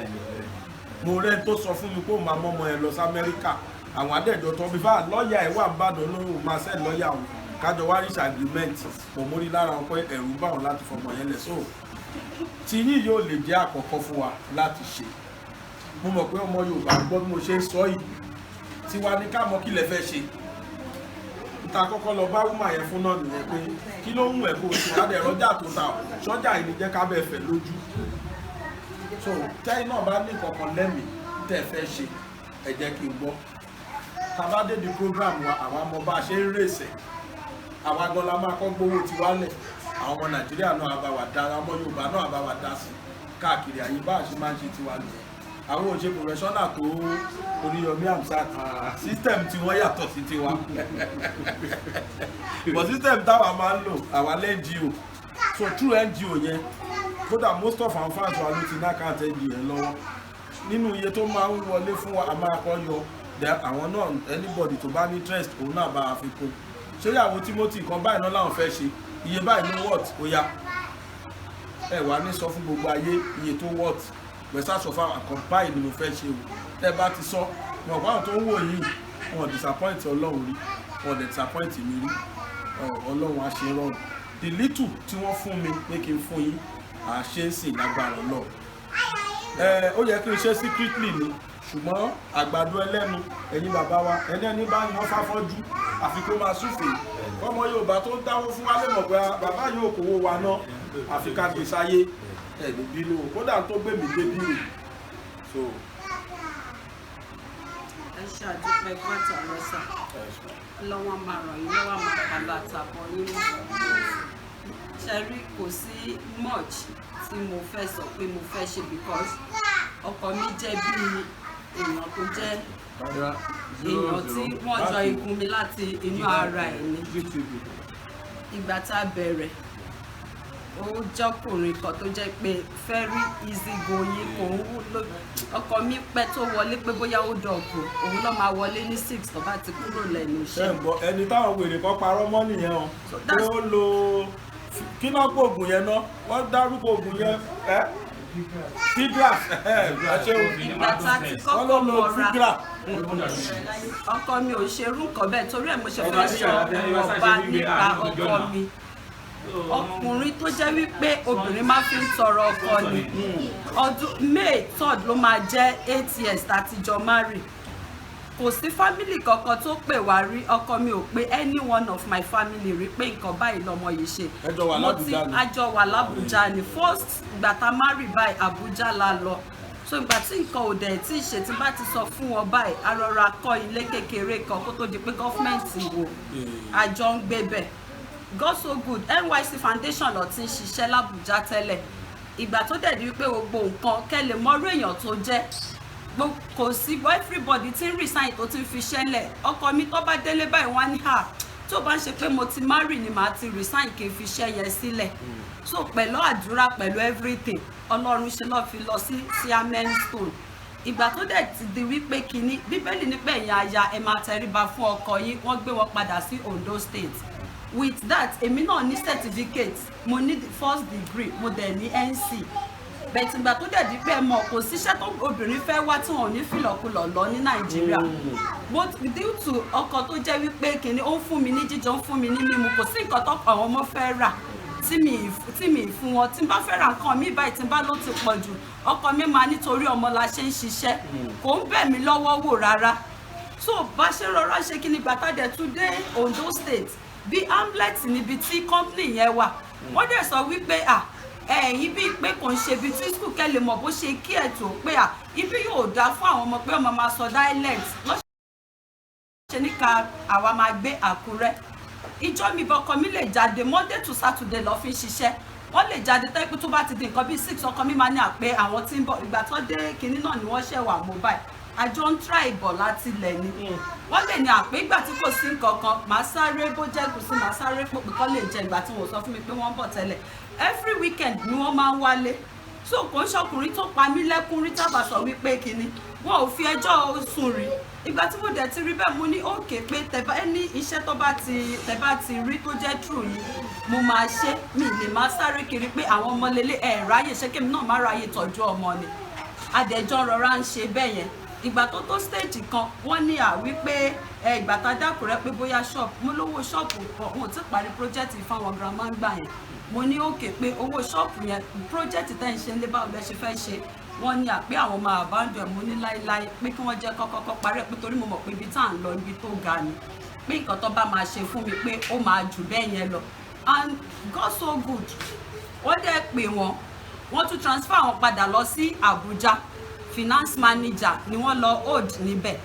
mo rẹ́ tó sọ fún mi pé ó máa mọ́mọ yẹn lọ sí Amẹ́ríkà àwọn adẹ́jọ́ tó bí bá lọ́ọ̀yà ẹ̀ wà bàdàn lóhùn máa ṣẹ́ lọ́ọ̀yà wọn kájọ wá reach agreement mo mórí lára wọn pé ẹ̀rù bá wọn láti fọmọ yẹn lẹ̀ so tí yín yóò lè jẹ́ àkọ́kọ́ fún wa láti ṣe mo mọ̀ pé ọmọ Yorùbá gbọ́ bí mo ṣe ń sọ yìí tí wàá ní ká mọ̀ kí lẹ fẹ́ ṣe ta kọ́kọ́ lọ bá wúmà yẹn fún náà nìyẹn pé kí ló ń wẹ̀ kó o ṣe adẹ̀ rọ́jà tó ta sọ́jà yìí ní jẹ́ ká bẹ̀ fẹ́ lójú so tẹ́yìn náà bá ní kankan lẹ́mìí tẹ́ fẹ́ ṣe ẹ jẹ́ kí n gbọ́ tá bá dé di program wa àwọn ọmọ bá ṣe ń rèsẹ̀ àwa gan la máa kọ́ gbówó ti wálẹ̀ àwọn ọmọ Nàìjíríà náà á bá wa dá ọmọ Yorùbá náà á bá wa dá sí káàkiri àyè bá a ṣe máa ń ṣe tiwa nìyẹn àwọn òṣè professional tó Oríyọmí Hamzat system tí wọ́n yàtọ̀ sí tiwa but system táwa máa ń lò àwa NGO so through NGO yẹn kódà most of our fans wa ló ti ní àkáǹtì NGO yẹn lọ́wọ́ nínú iye tó máa ń wọlé fún wa a máa kọ́ yọ àwọn náà anybody tó bá ní interest òun náà bá a fi kún ṣé ìyàwó Timothy kan báyìí náà làwọn fẹ́ ṣe iye báyìí ní what ó yá ẹ wá ní sọ fún gbogbo ayé iye tó what gbẹ̀sà sọ fún àkàn báyìí ni mo fẹ́ ṣe o ẹ bá ti sọ wọn kó àwọn tó ń wò yìí wọn disappoint Ọlọ́run rí wọn dẹ̀ disappoint mi rí Ọlọ́run á ṣe rọrùn the little tí wọ́n fún mi pé kí n fún yín àṣẹ ń sìn lágbára Ọlọ́run ó yẹ kí n ṣe secretly ni ṣùgbọ́n àgbàdo ẹlẹ́nu ẹ̀yin bàbá wa ẹni bá yan fáfọ́jú àfi kó máa súfèé ọmọ Yorùbá tó ń dáwó fún wa lè mọ̀ pé bàbá yóò kówó wa náà àfi ká gbé sáyé ẹ̀lú bínú kódà tó gbé mi dé bírè. ẹ ṣàdúpẹ́ pátá lọ́sà lọ́wọ́ máa ràn yín lọ́wọ́ máa padà tàbọ̀ yín ṣẹ́rí kò sí much tí mo fẹ́ sọ pé mo fẹ́ ṣe because ọkọ mi jẹ́ bí èèyàn tó jẹ́ èèyàn tí wọ́n jọ igun mi láti inú ara ẹ̀ ni ìgbà tá a bẹ̀rẹ̀ ó jọkùnrin kan tó jẹ́ pé very easy going kò ń wúlò ọkọ mi pẹ́ tó wọlé pé bóyá ó dọ̀gbò òun ló máa wọlé ní 6 tó bá ti kúrò lẹ́nu iṣẹ́. ẹni táwọn wèrè kan parọ́ mọ́ nìyẹn o pé ó lo kí náà pé oògùn yẹn náà wọ́n dárúkọ oògùn yẹn fídíà ìgbà tá a ti kọ́kọ́ mọ̀ ra ọkọ mi ò ṣerú nǹkan bẹ́ẹ̀ torí ẹ̀ mo ṣe fẹ́ sọ ọba nípa ọkọ mi ọkùnrin tó jẹ́ wípé obìnrin máa fi ń tọrọ ọkọ ni ọdún May 3rd ló máa jẹ́ 8 years tàti jọ marry kò sí family kankan tó pè wá rí ọkọ mi ò pé any one of my family rí pé nǹkan báyìí lọmọ yìí ṣe àjọ wà l'Abuja ni first ìgbà tá marry báyìí Abuja la lọ so ìgbà tí nǹkan ò dẹ̀ tí ì ṣe tí bá ti sọ fún wọn báyìí arọra kọ́ ilé kékeré kan kó tó di pé gọ́fìmẹ̀ntì wò àjọ ń gbé bẹ̀ God so good NYSC Foundation ló ti ń ṣiṣẹ́ l'Abuja tẹ́lẹ̀ ìgbà tó dẹ̀ di wípé gbogbo nǹkan kẹ́lẹ̀ mọ́rú èèyàn tó jẹ́ kò sí everybody tí ń resign tó ti ń fi ṣẹlẹ̀ ọkọ mi tó bá délé báyìí wọ́n á ní tó bá ń ṣe pé mo ti marry ni màá ti resign kí n fi ṣẹ́ yẹn sílẹ̀ so pẹ̀lú àdúrà pẹ̀lú everything Ọlọ́run ṣe lọ́ọ́ fi lọ sí amen stone ìgbà tó dẹ̀ ti di wípé kínní Bíbélì ní pé ẹ̀yin aya ẹ máa tẹríba fún ọkọ yín wọ́n gbé wọn padà sí Ondo State with that èmi náà ní certificate mo ní first degree mo dẹ̀ ní NC bẹ̀tì ìgbà tó dẹ̀ di pé mọ̀ kò síṣẹ́ tó obìnrin fẹ́ wá tí wọn ò ní fìlọ̀kulọ̀ lọ ní Nàìjíríà both due to ọkọ tó jẹ́ wípé kìnní ó ń fún mi ní jíjẹ ó ń fún mi ní mímu kò sí nǹkan tó àwọn ọmọ fẹ́ rà tí mi fún wọn tí n bá fẹ́ ra nǹkan mi báyìí tí n bá ló ti pọ̀ jù ọkọ mi máa nítorí ọmọ la ṣe ń ṣiṣẹ́ kò ń bẹ̀ mí lọ́wọ́ wò rárá so bá ṣe rọra ṣe kí ni gbàtà dẹ̀ tún dé Ondo State bí Hamlet níbi tí company yẹn wà wọ́n dẹ̀ sọ wípé ẹ̀yin bíi pé kò ń ṣe ibi tí skul kẹ́lẹ̀ mọ̀ bó ṣe kí ẹ̀ tó pé ibi yóò dáa fún àwọn ọmọ pé ọmọ máa sọ dialect lọ́sẹ̀ ní ká àwa máa gbé Àkúrẹ́ ìjọ mi bọ́kọ mi lè jáde Monday to Saturday lọ fi ṣiṣẹ́ wọ́n lè jáde tẹ́kù tó bá ti di nǹkan bíi 6 ọkọ mi máa ní àpé àwọn tí ń bọ̀ ìgbà tó dé kinní náà ni wọ́n ṣẹ̀ wà mobile àjọ ń tra ìbọ̀ láti ilẹ̀ ni wọ́n lè ní àpé ìgbà tí kò sí nǹkan kan màá sáré bó jẹ́ gùsì màá sáré pòpì kọ́ lè jẹ ìgbà tí wọ́n sọ fún mi pé wọ́n ń bọ̀ tẹ́lẹ̀ every weekend ni wọ́n máa ń wálé so kò ń ṣọkùnrin tó pa mí lẹ́kún rí tábà sọ wípé kinní wọn ò fi ẹjọ́ sùn rí ìgbà tí mo dẹ̀ ti rí bẹ́ẹ̀ mo ní òkè pé tẹ̀bá ẹni iṣẹ́ tẹ̀bá ti rí tó jẹ́ true yìí mo máa ṣe mi lè máa sáré kiri pé àwọn ọmọ lélẹ̀ ẹ̀ ráyè ṣé kémi náà má ráyè tọ́jú ọmọ ni adẹ̀jọ́ rọra ń ṣe bẹ́ẹ̀ yẹn ìgbà tó tó stage kan wọ́n ní wípé ìgbà tá a dákùrẹ́ pé bóyá ṣọ́ọ̀bù mo lówó ṣọ́ọ̀bù kan wọn ò tí parí project fáwọn grandma ń gbà yẹn mo ní òkè pé owó ṣọ́ọ̀bù yẹn project tẹ́ ń ṣe ń lé báwo lẹ ṣe fẹ́ ṣe wọ́n ní àpé àwọn máa abandon ẹ̀ mo ní láéláé pé kí wọ́n jẹ́ kọ́kọ́kọ́ parí ẹ̀ pé torí mo mọ̀ pé ibi tá à ń lọ ibi tó ga ni pé nǹkan tó bá máa ṣe fún mi pé ó máa jù bẹ́ẹ̀ yẹn lọ and God so good wọ́n dẹ̀ pè wọ́n tún transfer wọn padà lọ sí Abuja finance manager ni wọ́n lọ hold níbẹ̀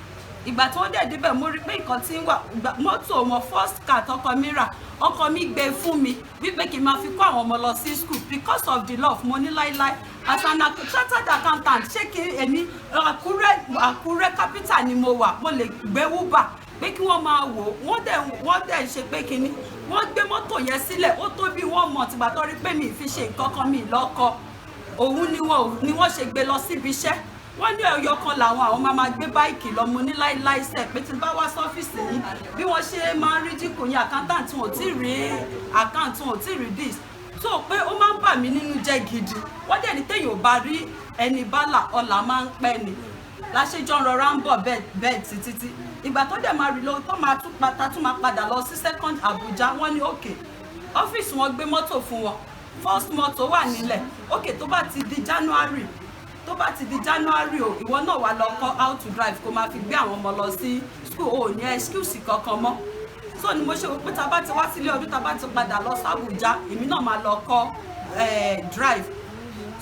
ìgbà tí wọ́n dẹ̀ débẹ̀ mo rí pé nǹkan tí ń wà mọ́tò wọn first car tọkọ mi rà ọkọ mi gbé fún mi wípé kí n máa fi kó àwọn ọmọ lọ sí school because of the love mo ní láíláí as an chartered accountant ṣé kí èmi Àkúrẹ́ capital ni mo wà mo lè gbé Uber pé kí wọ́n máa wò wọ́n dẹ̀ ṣe pé kíní wọ́n gbé mọ́tò yẹn sílẹ̀ ó tó bí 1 month ìgbà tó rí pé mi ì fi ṣe nǹkan kan mi lọ́kọ òun ni wọ́n ṣe gbé lọ síbi iṣẹ́ wọ́n ní ọ̀yọ́ kan làwọn àwọn máa gbé báìkì lọ mo ní láìsẹ̀ pé tí n bá wá sọ́fíìsì yìí bí wọ́n ṣe máa ń rí dínkù yín àkáńtàǹtì wọn ò tí ì rí àkáǹtì wọn ò tí ì rí dis so pé ó máa ń bà mí nínú jẹ́ gidi wọ́n dẹ̀ ní téèyàn ò bá rí ẹni bálà ọ̀là máa ń pẹ́ ni láṣẹjọ́ rọra ń bọ̀ bẹ́ẹ̀ títí ìgbà tó dẹ̀ máa rí lọ tó máa tún máa padà lọ sí second Abuja wọ́n ní òkè ọ́fíìsì wọn gbé mọ́tò fún wọn first mọ́tò wà nílẹ̀ òkè tó bá ti di January o ìwọ náà wà lọ kọ́ how to drive kó máa fi gbé àwọn ọmọ lọ sí school ò ní excuse kankan mọ́ so ni mo ṣe wò pé tá a bá ti wá sílé ọdún tá a bá ti padà lọ sí Abuja èmi náà máa lọ kọ́ drive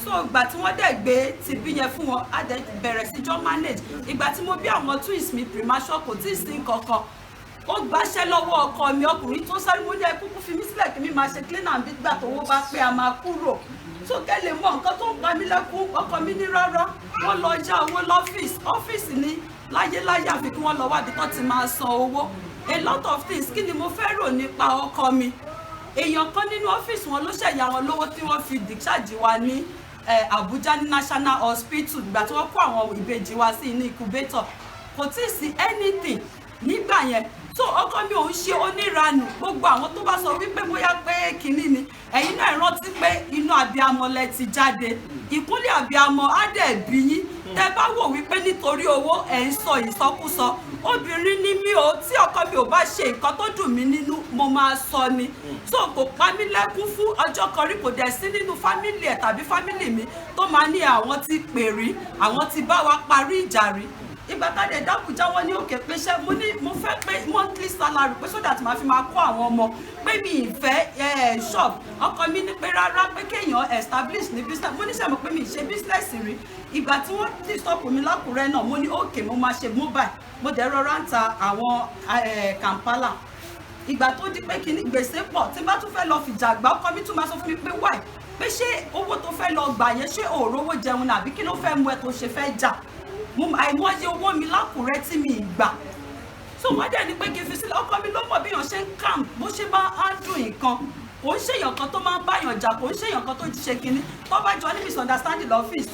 so ìgbà tí wọ́n dẹ̀ gbé ti bí yẹn fún wọn á dẹ̀ bẹ̀rẹ̀ sí jọ manage ìgbà tí mo bí àwọn twins mi primasure kò tí ì sí kankan ó gbaṣẹ́ lọ́wọ́ ọkọ mi ọkùnrin tó sáré mo ní ẹ kúkú fi mí sílẹ̀ kí mi máa ṣe clean and gbígbà tó wó bá pé a máa kúrò so kẹ́lẹ̀ mọ nǹkan tó ń pa mí lẹ́kún ọkọ mi ní rárá wọ́n lọ já owó ọ́fíìsì ní láyéláyé àfi kí wọ́n lọ wábi tó ti máa san owó a lot of things kí ni mo fẹ́ rò nípa ọkọ mi èèyàn kan nínú ọ́fíìsì wọn ló ṣẹ̀yà wọn lówó tí wọ́n fi discharge wa ní Abuja ní National Hospital ìgbà tí wọ́n kó àwọn ìbejì wa sí inú incubator kò tí ì sí anything nígbà yẹn so ọkọ mi ò ń ṣe oníranù gbogbo àwọn tó bá sọ wípé bóyá pé kínní ni ẹ̀yin náà rántí pé inú abiyamọ lẹ ti jáde ìkúnlẹ̀ abiyamọ á dẹ̀ bí yín tẹ́ bá wò wípé nítorí owó ẹ̀ ń sọ ìsọkúsọ obìnrin ni mí o tí ọkọ mi ò bá ṣe nǹkan tó dùn mí nínú mo máa sọ ni so kò pa mí lẹ́kún fún ọjọ́ kan rí kò dẹ̀ sí nínú fámìlì ẹ̀ tàbí fámìlì mi tó máa ní àwọn ti pè rí àwọn ti bá wa parí ìjà rí ìgbà tá a dẹ̀ dábùjá wọn ní òkè pé ṣé mo fẹ́ pé monthly salary pé so that màá fi máa kó àwọn ọmọ pé mi ìfẹ́ shop ọkọ mi ní pé rárá pé kéèyàn establish ní business mo ní sẹ́mo pé mi ṣe business rí ìgbà tí wọ́n ti stop mi lákùrẹ́ náà mo ní òkè mo máa ṣe mobile mo dẹ̀ rọra ń ta àwọn Kampala ìgbà tó di pé kíní gbèsè pọ̀ tí bá tún fẹ́ lọ fìjà àgbà ọkọ mi tún máa sọ fún mi pé why pé ṣé owó tó fẹ́ lọ gbà yẹn ṣé òòrówó jẹun àbí kí ló fẹ́ mú ẹ tó ṣe fẹ́ jà àìmọye owó mi lákùrẹ́ tí mi gbà so wọ́n dẹ̀ ní pé kí n fi sílẹ̀ ọkọ mi ló mọ̀ bí èèyàn ṣe ń kàm bó ṣe bá handle nǹkan kò ń ṣèyàn kan tó máa ń báyàn jà kò ń ṣèyàn kan tó ṣe kinní tó bá jọ ní misunderstanding lọ́fíìsì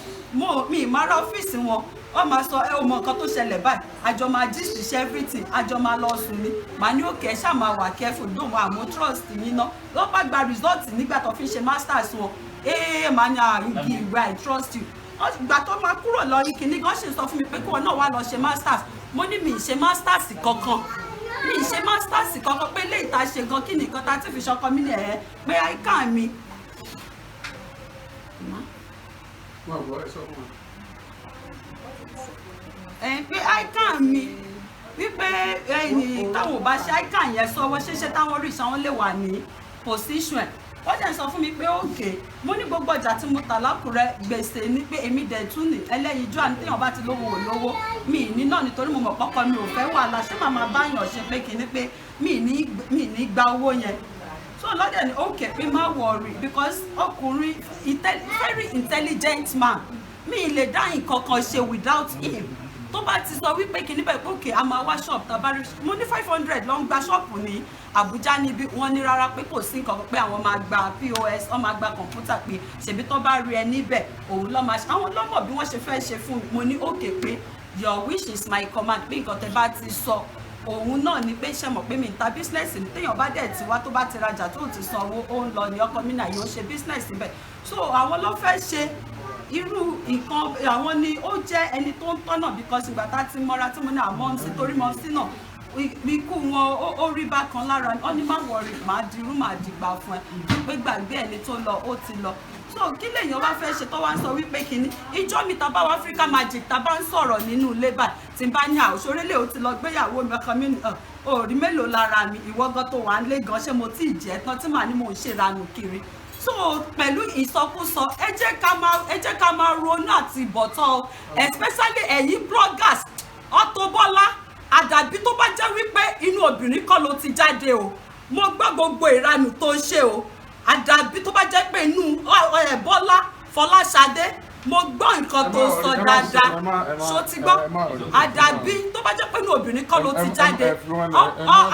mi ìmára ọ́fíìsì wọn wọ́n máa sọ ẹ ò mọ nǹkan tó ṣẹlẹ̀ báyìí àjọ máa gist ṣe everything àjọ máa lọ sùn ni màá ní òkè ẹ ṣáà máa wà careful dùn wọn àmọ́ trust yín ná lọ́ bá gba result nígbà tó fi ń ṣe masters wọn màá ní àyùkí ìwé I trust you ìgbà tó máa kúrò lọ yìí kìíní gan ṣe sọ fún mi pé kí wọn náà wá lọ ṣe masters mo ní mi ì ṣe masters kankan pé léyìí tá a ṣe gan kí nìkan tá a ti fi ṣọkọ mi ní pé àìkà mi. pé àìkà mi wípé táwọn ò bá ṣe àìkà yẹn sọwọ́ ṣeéṣe táwọn rí ìṣàwọn lè wà ní position ẹ̀ wọ́n dẹ̀ sọ fún mi pé òkè mo ní gbogbo ọjà tí mo tà lákùrẹ́ gbèsè ní pé èmi dẹ̀ tún ní ẹlẹ́yinjú àní téèyàn bá ti lówó ò lówó mi ì ní náà nítorí mo mọ̀ pọ́kọ mi ò fẹ́ wàhálà ṣé màmá báyàn ṣe pé kìíní pé mi ì ní gba owó yẹn so lọ́dẹ̀ ni òkè pé má worry because ọkùnrin very intelligent man mi ì lè dá nǹkan kan ṣe without him tó bá ti sọ wípé kìíní bẹ́ẹ̀ pé òkè a máa wá ṣọ́ọ̀bù tàbárí mo ní 500 ló ń gba ṣọ́ọ̀bù ní Àbújá níbi wọ́n ní rárá pé kò sí nǹkan pé àwọn máa gba POS wọ́n máa gba kọ̀ǹpútà pé ṣèbí tó bá rí ẹ níbẹ̀ òun lọ́ máa ṣe àwọn lọ́mọ̀ bí wọ́n ṣe fẹ́ ṣe fún mi mo ní òkè pé your wish is my command pé nǹkan tẹ́ bá ti sọ òun náà ni pé ṣe mọ̀ pé mi ń ta business ní téèyàn bá dẹ̀ ti wá tó bá ti rajà tó ti san owó ó ń lọ ní ọkọ mi náà yóò ṣe business níbẹ̀ so àwọn ló fẹ́ ṣe irú nǹkan àwọn ni ó jẹ́ ẹni tó ń tọ́nà because ìgbà tá ti mọ́ra tí mo ní àmọ́ sí torí mọ́ sí náà ikú wọn ó rí bákan lára ọ ní má wọrí màá dirú màá dìgbà fún ẹ pé gbàgbé ẹni tó lọ ó ti lọ so kí lèèyàn bá fẹ́ ṣe tó wá ń sọ wípé kínní ìjọ mi tá bá wá Africa Magic tá bá ń sọ̀rọ̀ nínú labour tí n bá ní àwòṣorélé ó ti lọ gbéyàwó mi ọkàn mi òòrí mélòó lára mi ìwọ́gán tó wà ń lé gan ṣé mo tí ì jẹ́ tán tí màá ní mò ń ṣèranù kiri so pẹ̀lú ìsọkúsọ ẹ jẹ́ ká máa ronú àti ìbọ̀tán especially ẹ̀yin bloggers Auto Bola àdàbí tó bá jẹ́ wípé inú obìnrin kọ́ ló ti jáde o mo gbọ́ gbogbo ìranù tó ń ṣe o àdàbí tó bá jẹ́ pé inú Bọ́lá Fọláṣadé mo gbọ́ nǹkan tó sọ dáadáa ṣó ti gbọ́ àdàbí tó bá jẹ́ pé inú obìnrin kọ́ ló ti jáde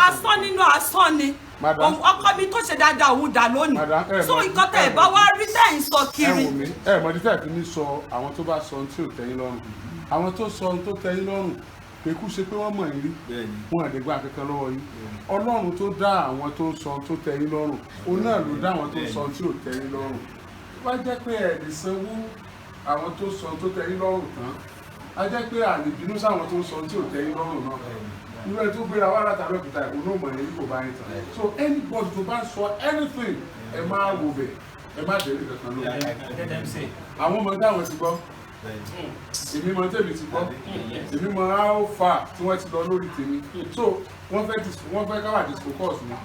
asán nínú asán ni ọkọ mi tó ṣe dáadáa òun dà lónìí so nǹkan tẹ̀ ẹ̀ bá wá rí tẹ̀ ń sọ kiri. ẹ mọ̀ ní tẹ̀ fi ní sọ àwọn tó bá sọ ohun tí ò tẹ́yìn lọ́rùn àwọn tó sọ ohun tó tẹ́ yín lọ́rùn pẹ̀kú ṣe pé wọ́n mọ̀ yín rí wọn àdégbà kankan lọ́wọ́ yín ọlọ́run tó dá àwọn tó ń sọ tó tẹ́ yín lọ́rùn òun náà ló dá àwọn tó ń sọ tí ò tẹ́ yín lọ́rùn tó bá jẹ́ pé ẹ̀ lè sanwó àwọn tó sọ tó tẹ́ yín lọ́rùn tán á jẹ́ pé àlè bínú sáwọn tó ń sọ tí ò tẹ́ yín lọ́rùn náà irú ẹ tó gbéra wá láti Abẹ́òkúta ìwọ náà mọ̀ yẹn kò bá yín tán so anybody tó bá sọ anything ẹ máa wò bẹ̀ ẹ má dẹ̀rí kankan lórí àwọn ọmọdé àwọn ti gbọ́ èmi mọ tèmi ti gbọ́ èmi mọ how far tí wọ́n ti lọ lórí tèmi so wọ́n fẹ́ ká wà disfocus ni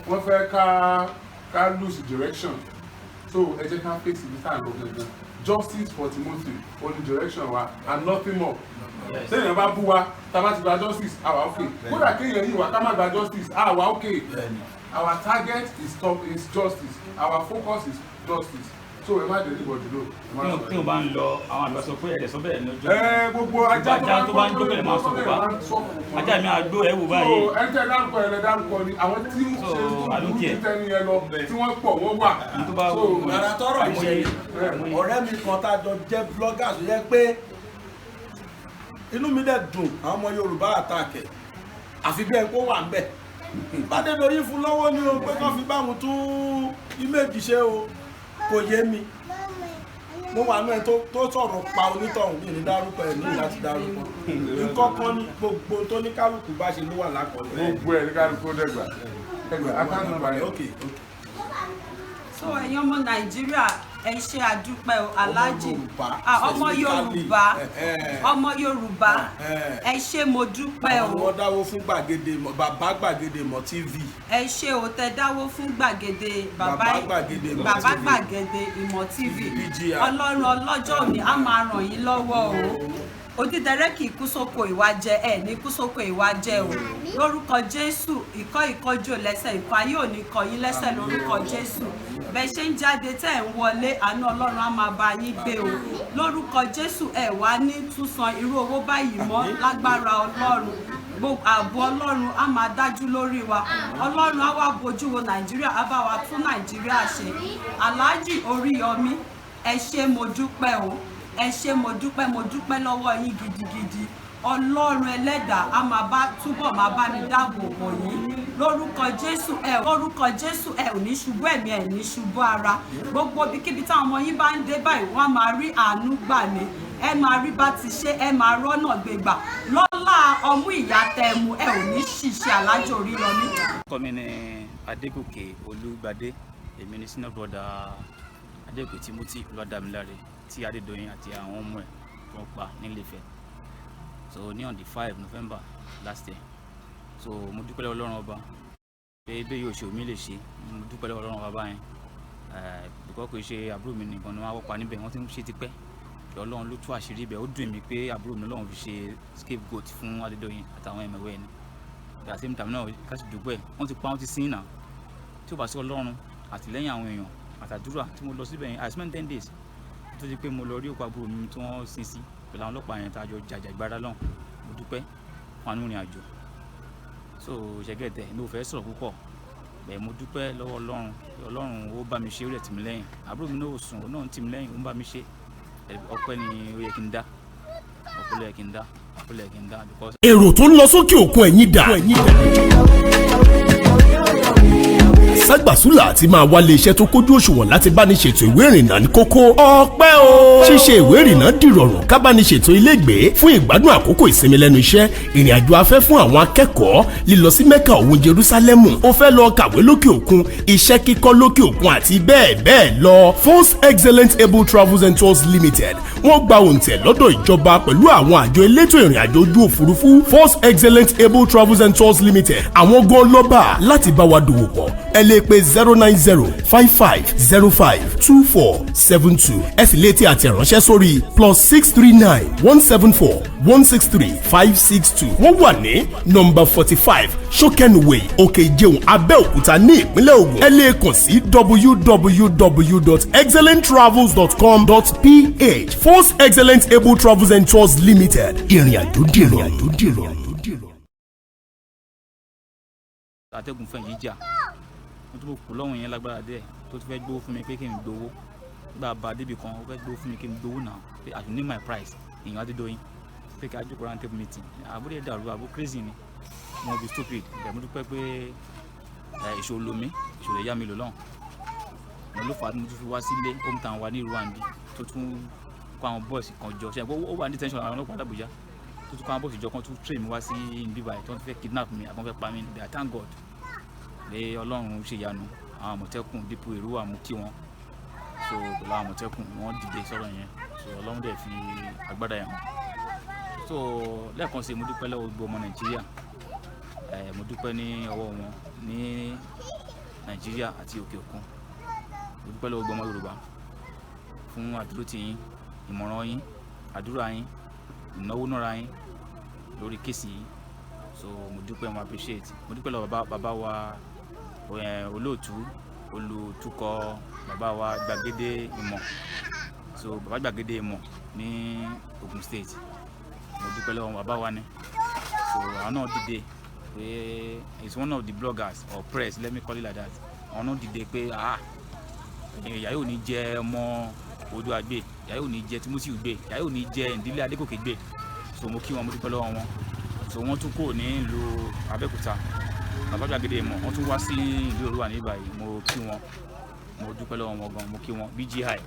wọ́n fẹ́ ká lose direction so ẹ jẹ́ ká face ibi tá à ń lọ gangan justice for Timothy only direction wa and nothing more sẹ́yìn bá bú wa tá a bá ti gba justice àwa okay kódà kéèyàn yìí wà ká má gba justice àwa okay our target is justice our focus is justice so ẹ má dé ní bọ̀dù lò. tí o bá ń lọ àwọn àgbà sọ pé ẹ̀rẹ̀ sọ bẹ́ẹ̀ ní ọjọ́. Gbogbo ajá tó bá ń jó bẹ́ẹ̀ máa sọ fún wa ajá mi àgbó ẹ̀ wò báyìí. so ẹ jẹ́ dárúkọ ẹ̀ lẹ dárúkọ ni àwọn tí ń ṣe dúdú títẹ́ni ẹ lọ tí wọ́n pọ̀ wọ́n wà. ara tọrọ ìṣẹ̀lẹ̀ ọ̀rẹ́ mi kan tá a jọ jẹ́ bloggers yẹ pé inú mi dẹ̀ dùn àwọn ọmọ Yorùbá àtàkẹ́ àfi bí ẹ kó wà ń bẹ̀ Bádédoyin fún lọ́wọ́ ni o pé kán fi báwọn tún íméèjì ṣe o kò yé mi mo wà náà tó sọ̀rọ̀ pa onítọ̀hún mi ní dárúkọ ẹ̀ ní láti dárúkọ nǹkan kan ní gbogbo tó ní kálukú bá ṣe ló wà lákọọ́lẹ̀. gbogbo ẹ̀ ní kálukú dẹ́gbà akáǹtì báyìí. so ẹ̀yin ọmọ Nàìjíríà ẹ ṣe àdúpẹ́ o Alhaji ọmọ Yorùbá ẹ ṣe mo dúpẹ́ o. àwọn dáwó fún gbàgede bàbá gbàgede mọ TV. ẹ ṣe o tẹ dáwó fún gbàgede bàbá gbàgede ìmọ̀ TV Ọlọ́run ọlọ́jọ́ òní á máa ràn yín lọ́wọ́ o odídẹrẹ́ kì í kú sóko ìwà jẹ ẹ ní kú sóko ìwà jẹ o lórúkọ Jésù ìkọ́jò lẹ́sẹ̀ ìkọ́ ayé ò ní kọ yín lẹ́sẹ̀ lórúkọ Jésù bẹ́ẹ̀ ṣe ń jáde tẹ́ ẹ̀ ń wọlé àánú Ọlọ́run á máa bá yín gbé o lórúkọ Jésù ẹ wá ní túnsan irú owó báyìí mọ́ lágbára Ọlọ́run ààbò Ọlọ́run á máa dájú lórí wa Ọlọ́run á wá bójú wo Nàìjíríà á bá wa tún Nàìjíríà ṣe Alhaji Oríyọmí ẹ ṣé mo dúpẹ́ o ẹ ṣé mo dúpẹ́ lọ́wọ́ yín gidigidi Ọlọ́run ẹlẹ́dàá á túbọ̀ máa bá mi dáàbò bò yín lórúkọ Jésù ẹ ò ní ṣubú ẹ̀mí ẹ̀ ní ṣubú ara gbogbo ibikíbi táwọn ọmọ yín bá ń dé báyìí wọ́n á máa rí àánú gbà ní ẹ máa rí bá ti ṣe ẹ máa rọ́nà gbégbà lọ́lá ọmú ìyá tẹ̀mú ẹ ò ní ṣìṣe Alhaji Oríyọmí. ọkọ mi ni Adégòkè Olúgbadé èmi ni senior brother Adégòkè Timothy Olúwadámiláre tí Adédoyin àti àwọn ọmọ ẹ̀ tó ń pa nílé-Ifẹ̀ so ní on the 5 November last year so mo dúpẹ́ lọ́wọ́ Ọlọ́run ọba pé ebe yóò ṣe omi lè ṣe mo dúpẹ́ lọ́wọ́ Ọlọ́run ọba yẹn bíkọ́ kò ṣe àbúrò mi nìkan ni wọ́n á wọ́pa níbẹ̀ wọ́n ti ń ṣe tipẹ́ kí Ọlọ́run ló tú àṣírí ibẹ̀ ó dùn mí pé àbúrò mi Ọlọ́run fi ṣe scapegoat fún Adédoyin àtàwọn ẹ̀mẹ̀wẹ̀ ẹni at the same time náà ká sì dúpẹ́ wọ́n ti pa wọ́n ti sin náà tí ó bá sí Ọlọ́run àtìlẹ́yìn àwọn èèyàn àtàdúrà tí mo lọ síbẹ̀ yẹn I spent 10 days tó di pé mo lọ rí òkú àbúrò mi tí wọ́n sin sí pẹ̀lú àwọn ọlọ́pàá yẹn tá a jọ jàjà ìgbára lọ́hùn mo dúpẹ́ fún àánú ìrìn àjò so ṣẹ́gẹ̀dẹ̀ mi ò fẹ́ sọ̀rọ̀ púpọ̀ bẹ́ẹ̀ mo dúpẹ́ lọ́wọ́ Ọlọ́run ó bá mi ṣe ó rẹ̀ tì mí lẹ́yìn àbúrò mi náà ò sùn ó náà ń tì mí lẹ́yìn ó ń bá mi ṣe ọpẹ́ ni ó yẹ kí n dá ọpẹ́ ló yẹ kí n dá ọpẹ́ ló yẹ kí n dá because. èrò tó ń lọ sókè òkun ẹ̀yìn dà ságbàsúlà àti máa wálé iṣẹ́ tó kójú òṣùwọ̀n láti bá ní ṣètò ìwé ìrìnnà ní kókó ọpẹ́ o ṣíṣe ìwé ìrìnnà dìrọ̀rùn ká bá ní ṣètò ilégbèé fún ìgbádùn àkókò ìsinmi lẹ́nu iṣẹ́ ìrìn àjò afẹ́ fún àwọn akẹ́kọ̀ọ́ lílọ sí Mẹ́kà òun Jerúsálẹ́mù ó fẹ́ lọ kàwé lókè òkun iṣẹ́ kíkọ́ lókè òkun àti bẹ́ẹ̀ bẹ́ẹ̀ lọ Force Excellent Able Travels and Tours Limited wọ́n gba òǹtẹ̀ lọ́dọ̀ ìjọba pẹ̀lú àwọn àjọ elétò ìrìn àjò ojú òfurufú Force Excellent Able Travels and Tours Limited àwọn gan lọ́ba láti bá wa dòwò pọ̀ ẹ lè pe 09055052472 ẹ sì lè tí àtẹ̀ránṣẹ́ sórí +639-174-163-562 wọ́n wà ní nọ́mbà 45 Shokenway Òkè Ìjẹun Abẹ́òkúta ní ìpínlẹ̀ Ògùn ẹ lè kàn sí www.excellenttravels.com.ph Force Excellent Able Travels and Tours Limited ìrìn àjò dìrọ̀. àtẹ̀gùn fẹ́ yìí jà mo tún kù lọ́wọ́ yẹn lágbára díẹ̀ tó ti fẹ́ gbowó fún mi pé kí n gbowó gbà bá débi kan ó fẹ́ gbowó fún mi kí n gbowó náà pé I need my price èèyàn Adédoyin pé ká jókòó round table meeting àbúrò dàrú àbú crazy ni wọn be stupid mo dúpẹ́ pé ìṣòro lomi ìṣòro ẹ̀yà mi lò lọ́hùn mo ló fà á mo tún fi wá sílé hometown wa ní Rwanda tó tún kó àwọn bọ́ọ̀sì kan jọ ṣe ó wà ní detention àwọn ọlọ́pàá l'Abuja tó tún kó àwọn bọ́ọ̀sì jọ kan tún train mi wá sí bíbá ẹ̀ tó ń fẹ́ kidnap mi àbọ̀n fẹ́ pa mí níbi thank God pé Ọlọ́run ṣe ìyanu àwọn Àmọ̀tẹ́kùn dípò Èrúwà mú kí wọn so pẹ̀lú àwọn Àmọ̀tẹ́kùn wọ́n dìde sọ̀rọ̀ yẹn so Ọlọ́run dẹ̀ fi agbádá yẹn hàn so lẹ́ẹ̀kan sí mo dúpẹ́ lọ́wọ́ gbogbo ọmọ Nàìjíríà mo dúpẹ́ ní ọwọ́ wọn ní Nàìjíríà àti òkè òkun mo dúpẹ́ lọ́wọ́ gbogbo ọmọ Yorùbá fún àdúrótì yín ìmọ̀ràn yín àdúrà yín ìnáwó náírà yín lórí kéèsì yìí so mo dúpẹ́ mo appreciate mo dúpẹ́ lọ́wọ́ bàbá wa olóòtú olùtukọ̀ bàbá wa Gbàgede Ìmọ̀ so bàbá Gbàgede Ìmọ̀ ní Ogun State mo dúpẹ́ lọ́wọ́ bàbá wa ni so àwọn náà dìde pé it's one of the bloggers or press let me call it like that àwọn náà dìde pé ìyá yóò ní jẹ ọmọ Oòduà gbé ìyá yóò ní jẹ Timothy gbé ìyá yóò ní jẹ Ìdílé Adégòkè gbé so mo kí wọn mo dúpẹ́ lọ́wọ́ wọn so wọ́n tún kò ní ìlú Abẹ́òkúta bàbá Gbàgede Ìmọ̀ wọ́n tún wá sí ìlú Èrúwà ní báyìí mo kí wọn mo dúpẹ́ lọ́wọ́ wọn gan mo kí wọn BGI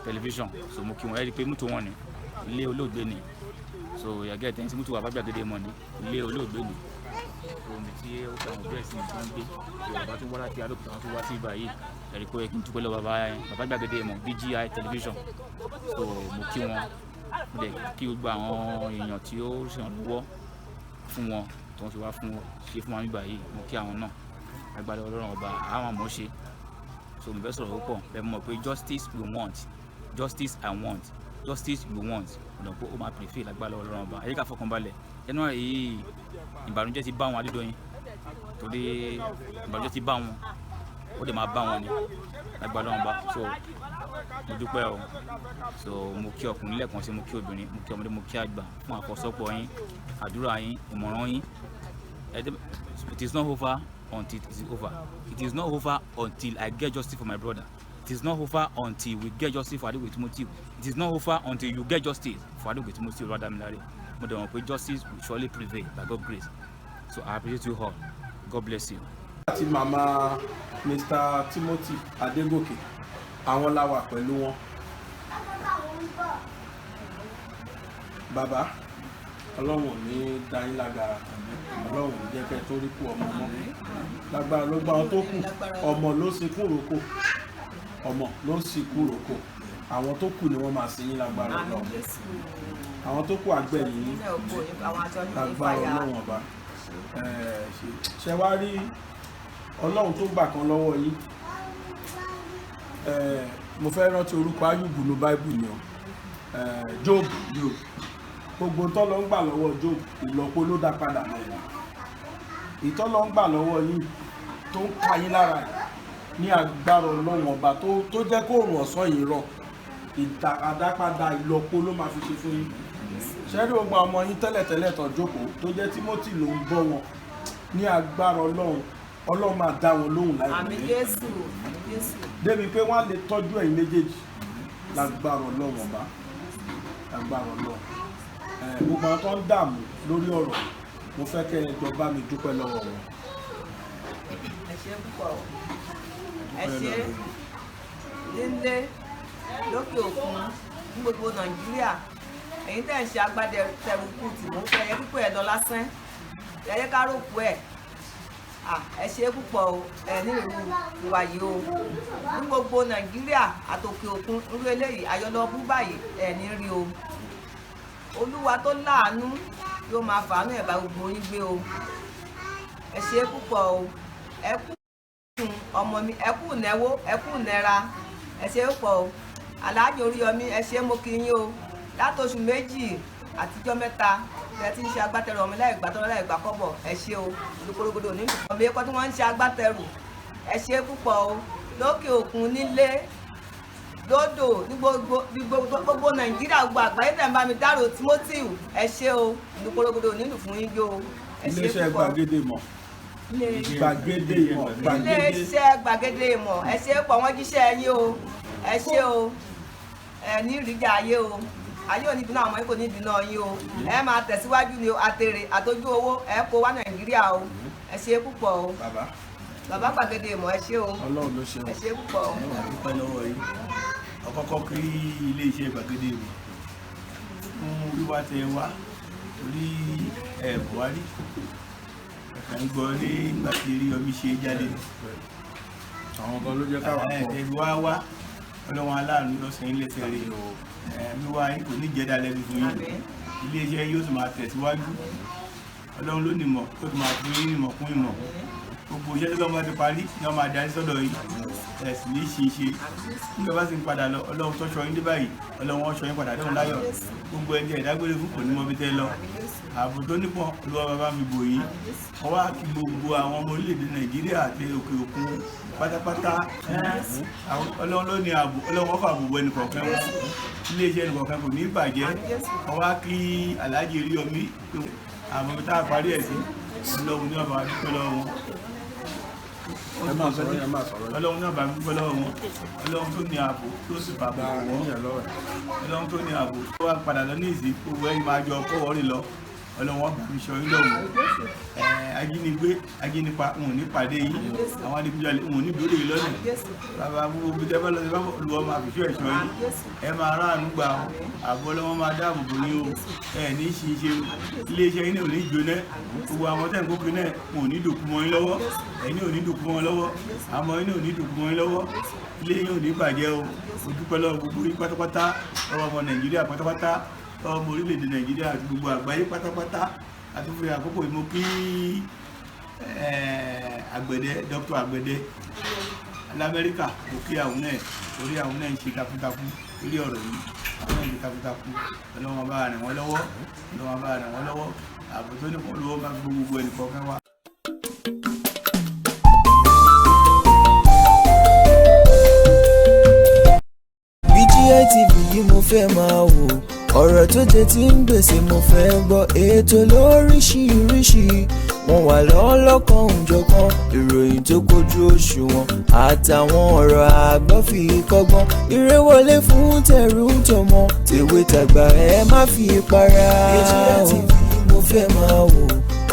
television so mo kí wọn ẹ rí i pé mọ́tò wọn ni ilé olóògbé ni so yàgẹ́ tẹ́yìn tí mọ́tò wà bàbá Gbàgede Ìmọ̀ ni ilé olóògbé ni omi tí ó fẹ́ àwọn bẹ́ẹ̀ sí ní tí wọ́n gbé Yorùbá tún wá láti Abẹ́òkúta wọn tún wá sí báyìí ẹ rí i pé ẹ kí n dúpẹ́ lọ́wọ́ bàbá Gbàgede Ìmọ̀ BGI television so mo kí wọn mo dẹ̀ kí gbogbo àwọn èèyàn tí ó ṣèrànlọ́wọ́ fún wọn tó ń fi wá fún ṣe fún wa nígbà yìí mo kí àwọn náà agbára Ọlọ́run ọba àwọn àmọ́ ṣe so mo fẹ́ sọ̀rọ̀ púpọ̀ ẹ mọ̀ pé justice we want justice I want justice we want ọ̀nà pé ó máa prevail agbára Ọlọ́run ọba ayé ká fọkàn balẹ̀ January yìí ìbànújẹ́ ti bá wọn Adédoyin torí ìbànújẹ́ ti bá wọn ó dẹ̀ máa bá wọn ni agbára Ọlọ́run ọba so mo dúpẹ́ o so mo kí ọkùnrin lẹ́ẹ̀kan sí mo kí obìnrin mo kí ọmọdé mo kí àgbà fún àfọ̀sọ́pọ̀ yín àdúrà yín ìmọ̀ràn yín it is not over until it is over it is not over until I get justice for my brother it is not over until we get justice for Adegoke Timothy it is not over until you get justice for Adegoke Timothy Olúwadámiláre mo dẹ̀ mọ̀ pé justice will surely prevail by God's grace so I appreciate you all God bless you. àti màmá Mr. Timothy Adégòkè àwọn la wà pẹ̀lú wọn. bàbá Ọlọ́run ò ní dá yín lágara Ọlọ́run ò jẹ́ kẹ́ tó rí kú ọmọ mọ́ lágbára ló gbá wọn tó kù ọmọ ló sì kú ròkò ọmọ ló sì kú ròkò àwọn tó kù ni wọ́n máa sin yín lágbára Ọlọ́run àwọn tó kù àgbẹ̀yìn yín lágbára Ọlọ́run ọba ṣe wá rí Ọlọ́run tó gbà kan lọ́wọ́ yín mo fẹ́ rántí orúkọ Ayúbù ní Báíbù ni o Job gbogbo tọ́lọ́ ń gbà lọ́wọ́ Job ìlọ́po ló dá padà lọ́wọ́ ìtọ́lọ́ ń gbà lọ́wọ́ yín tó ń ka yín lára ní agbára Ọlọ́run ọba tó jẹ́ kó rùn ọ̀sán yìí rọ̀ àdápadà ìlọ́po ló máa fi ṣe fún yín ṣẹ́rí gbogbo ọmọ yín tẹ́lẹ̀tẹ́lẹ̀ tó jókòó tó jẹ́ Timothy ló ń bọ́ wọn ní agbára Ọlọ́run máa dá wọn lóhùn láìpẹ́ àmín Jésù débi pé wọ́n á lè tọ́jú ẹ̀yin méjèèjì lágbára Ọlọ́run ọba lágbára Ọlọ́run gbogbo àwọn tó ń dààmú lórí ọ̀rọ̀ mo fẹ́ kẹ́ ẹ jọ bá mi dúpẹ́ lọ́wọ́ wọn. ẹ ṣé púpọ̀ ẹ ṣé nílé lókè òkun ní gbogbo Nàìjíríà ẹ̀yin tẹ́ ń ṣe agbátẹrù kù tí mo fẹ́ yẹ pípọ̀ ẹ̀ lọ lásán ẹ yẹ ká rògbò ẹ̀ ẹ ṣé púpọ̀ o ẹ ní ìlú ìwà yìí o ní gbogbo Nàìjíríà àtòkè òkun irú eléyìí ayọ̀lọ́bù báyìí ẹ ní rí o Olúwa tó láàánú yóò máa fàánú ẹ̀ bá gbogbo yín gbé o ẹ ṣé púpọ̀ o ẹ kú ọmọ mi ẹ kú nẹ́wó ẹ kú nẹ́ra ẹ ṣé púpọ̀ o Aláàjì Oríyọmí ẹ ṣé mo kí yín o látòṣù méjì àtijọ́ mẹ́ta ẹ ti ń ṣe agbátẹrù ọmọ láìgbà tọ́lá láìgbà kọ́bọ̀ ẹ ṣé o olùkorogodo ní ọmọ ẹ̀kọ́ tí wọ́n ń ṣe agbátẹrù ẹ ṣé púpọ̀ o lókè òkun nílé lódò ní gbogbo Nàìjíríà gbogbo àgbáyé tẹ̀ ń bá mi dárò Timothy ẹ ṣé o olùkorogodo nínú fún yín jó o ẹ ṣé púpọ̀. iléeṣẹ́ Gbàgede Ìmọ̀ Gbàgede Ìmọ̀ iléeṣẹ́ Gbàgede Ìmọ̀ ẹ ṣé pọ̀ wọ́n jíṣẹ́ yín o ẹ ṣé o ẹ ní ìrìjà ayé o ayé ò ní bínú àwọn ọmọ yìí kò ní bínú yín o ẹ máa tẹ̀síwájú ni o àtèrè àtọ́jú owó ẹ kó wá Nàìjíríà o ẹ ṣe púpọ̀ o bàbá gbàgede ìmọ̀ ẹ ṣe o ẹ ṣe púpọ̀ o. àdúpẹ́ lọ́wọ́ yìí ọkọ̀ọ̀kọ̀ kí iléeṣẹ́ gbàgede ìmọ̀ fún wíwá tẹ wá torí Buhari ẹ̀ka ń gbọ́ ní ìgbà tí rí ọmí ṣe jáde àwọn kan ló jẹ́ káwọn kọ́ ẹ̀bí wá ọlọ́wọ́n aláàánú lọ́sẹ̀ ilé fẹ́rẹ̀ wíwá yìí kò ní jẹ́dá lẹ́bi fún yín iléeṣẹ́ yóò sì máa tẹ̀síwájú ọlọ́run ló nímọ̀ tó ti máa fún yín nímọ̀ kún ìmọ̀ gbogbo iṣẹ́ tó lọ́mọ ti parí ni wọ́n máa darí sọ́dọ̀ yìí ẹ̀sìn ní ṣe nígbà bá sì ń padà lọ ọlọ́run tó ṣọ́ yín dé báyìí ọlọ́run ọ̀ṣọ́ yín padà dẹ́hùn láyọ̀ gbogbo ẹ̀jẹ̀ ìdágbére fún kò ní mọ́ bí tẹ́ lọ ààbò tó nípọn olúwa bàbá mi bò yín wọ́n wá kí gbogbo àwọn ọmọ orílẹ̀-èdè Nàìjíríà àti òkè òkun pátápátá ọlọ́run ló ní ààbò ọlọ́run ọ̀fà àbùbọ̀ ẹnìkọ̀ọ̀kan wọn iléeṣẹ́ ẹnìkọ̀ọ̀kan kò ní bàjẹ́ wọ́n wá kí Alhaji Oríyọmí àmọ́ tá a parí ẹ̀ sí ọlọ́run ní ọba dúpẹ́ lọ́wọ́ wọn ọlọ́run náà bá dúpẹ́ lọ́wọ́ wọn ọlọ́run tó ní ààbò tó sì bàbá wọn ọlọ́run tó ní ààbò tó wá padà lọ ní ìsìn gbogbo ẹ̀yìn máa jọ ọkọ̀ wọ́rí lọ ọlọ́run ọba mi sọ yín lọ́wọ́ ajínigbé ajínipa wọn ò ní pàdé yín àwọn adigunjalè wọn ò ní dúró yìí lọ́nà bàbá gbogbo bí tẹ́fẹ́ lọ́sẹ̀ bá lùwọ́ máa fi ṣọ́ ẹ̀ṣọ́ yín ẹ máa ráàánú gbà ọ́ àbọ̀ ọlọ́wọ́n máa dáàbò bò yín o ní ṣíṣe iléeṣẹ́ yín ò ní jóná gbogbo àwọn tẹ̀ ń kókè náà wọn ò ní dòkú mọ́ yín lọ́wọ́ ẹ̀yin ò ní dòkú mọ́ lọ́wọ́ àmọ́ yín ò ní dòkú mọ́ yín lọ́wọ́ ilé yín ò ní bàjẹ́ o mo dúpẹ́ lọ́wọ́ gbogbo yín pátápátá lọ́wọ́ ọmọ Nàìjíríà pátápátá ọmọ orílẹ̀-èdè Nàìjíríà àti gbogbo àgbáyé pátápátá àti fún àkókò ìmọ̀ kí Àgbẹ̀dẹ Dr. Àgbẹ̀dẹ l'Amẹ́ríkà kò kí àwọn náà torí àwọn náà ń ṣe takuntakun lórí ọ̀rọ̀ yìí àwọn náà ń ṣe takuntakun ọlọ́wọ́n bá rìn wọ́n lọ́wọ́ ọlọ́wọ́n bá rìn wọ́n lọ́wọ́ ààbò tó ní kọ́ lọ́wọ́ bá gbogbo ẹnìkọ̀ọ̀kan wá. BGI TV yìí mo fẹ́ máa wò ọ̀rọ̀ tó jẹ tí ń gbèsè mo fẹ́ gbọ́ ètò lóríṣiríṣi wọ́n wà lọ́lọ́kan òjọ̀kan ìròyìn tó kojú òṣùwọ̀n àtàwọn ọ̀rọ̀ àgbọ́ fi kọ́gbọ́n eré wọlé fún tẹ̀rù tọmọ tèwe tàgbà ẹ má fi para. BGI TV mo fẹ́ máa wò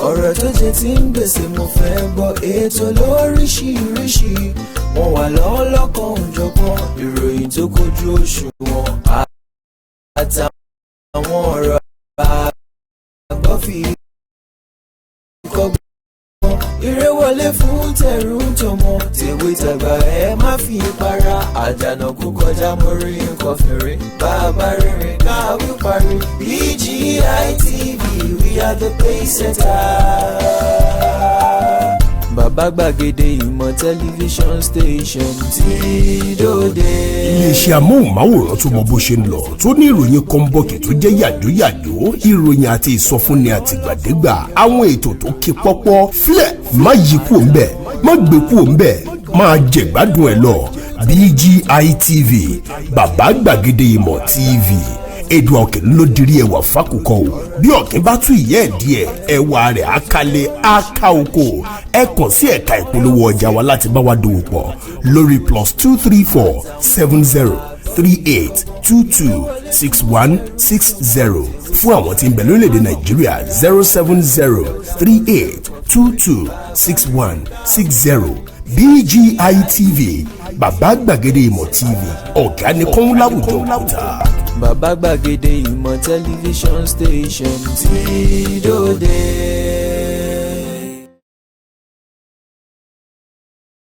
ọ̀rọ̀ tó jẹ tí ń gbèsè mo fẹ́ gbọ́ ètò lóríṣiríṣi wọ́n wà lọ́lọ́kan òjọ̀kan ìròyìn tó kojú òṣùwọ̀n àtàwọn ọ̀rọ̀ àgbọ́ fi kọ́gbọ́n eré wọlé fún tẹ̀rù tọmọ tèwe tàgbà ẹ má fi para àjànàkú kọjá mórí nǹkan fèrè bàbá rìnrìn káwí parí BGI TV we are the pace setters. Bàbá Gbàgede Ìmọ̀ tẹlifíṣọ̀n station tí dòde. Iléeṣẹ́ amóhùnmáwòrán tó mọ bó ṣe ń lọ tó ní ìròyìn kọ́ńbọ̀kì tó jẹ́ yàjóyàjó ìròyìn àti ìsọfúnni àtìgbàdégbà àwọn ètò tó ké pọ́pọ́ flẹ̀ má yí kúò ń bẹ̀ má gbé kúò ń bẹ̀ máa jẹ̀gbádùn ẹ̀ lọ BGI TV Bàbá Gbàgede Ìmọ̀ TV èdè ọ̀kìn ló dirí ẹwà fákòkò o bí ọ̀kìn bá tú ìyẹ́ ẹ̀ díẹ̀ ẹwà rẹ̀ àkàlẹ̀ àkà oko ẹ kàn sí ẹ̀ka ìpolówó ọjà wa láti bá wa dòwò pọ̀ lórí +234 70 38 22 61 60 fún àwọn tí ń bẹ lórílẹ̀‐èdè Nàìjíríà 070 38 22 61 60 BGI TV Bàbá Gbàgede Ìmọ̀ TV ọ̀gá ni kọ́ń láwùjọ òkúta. Bàbá Gbàgede Ìmọ̀ tẹlifíṣọ̀n station tí dòde.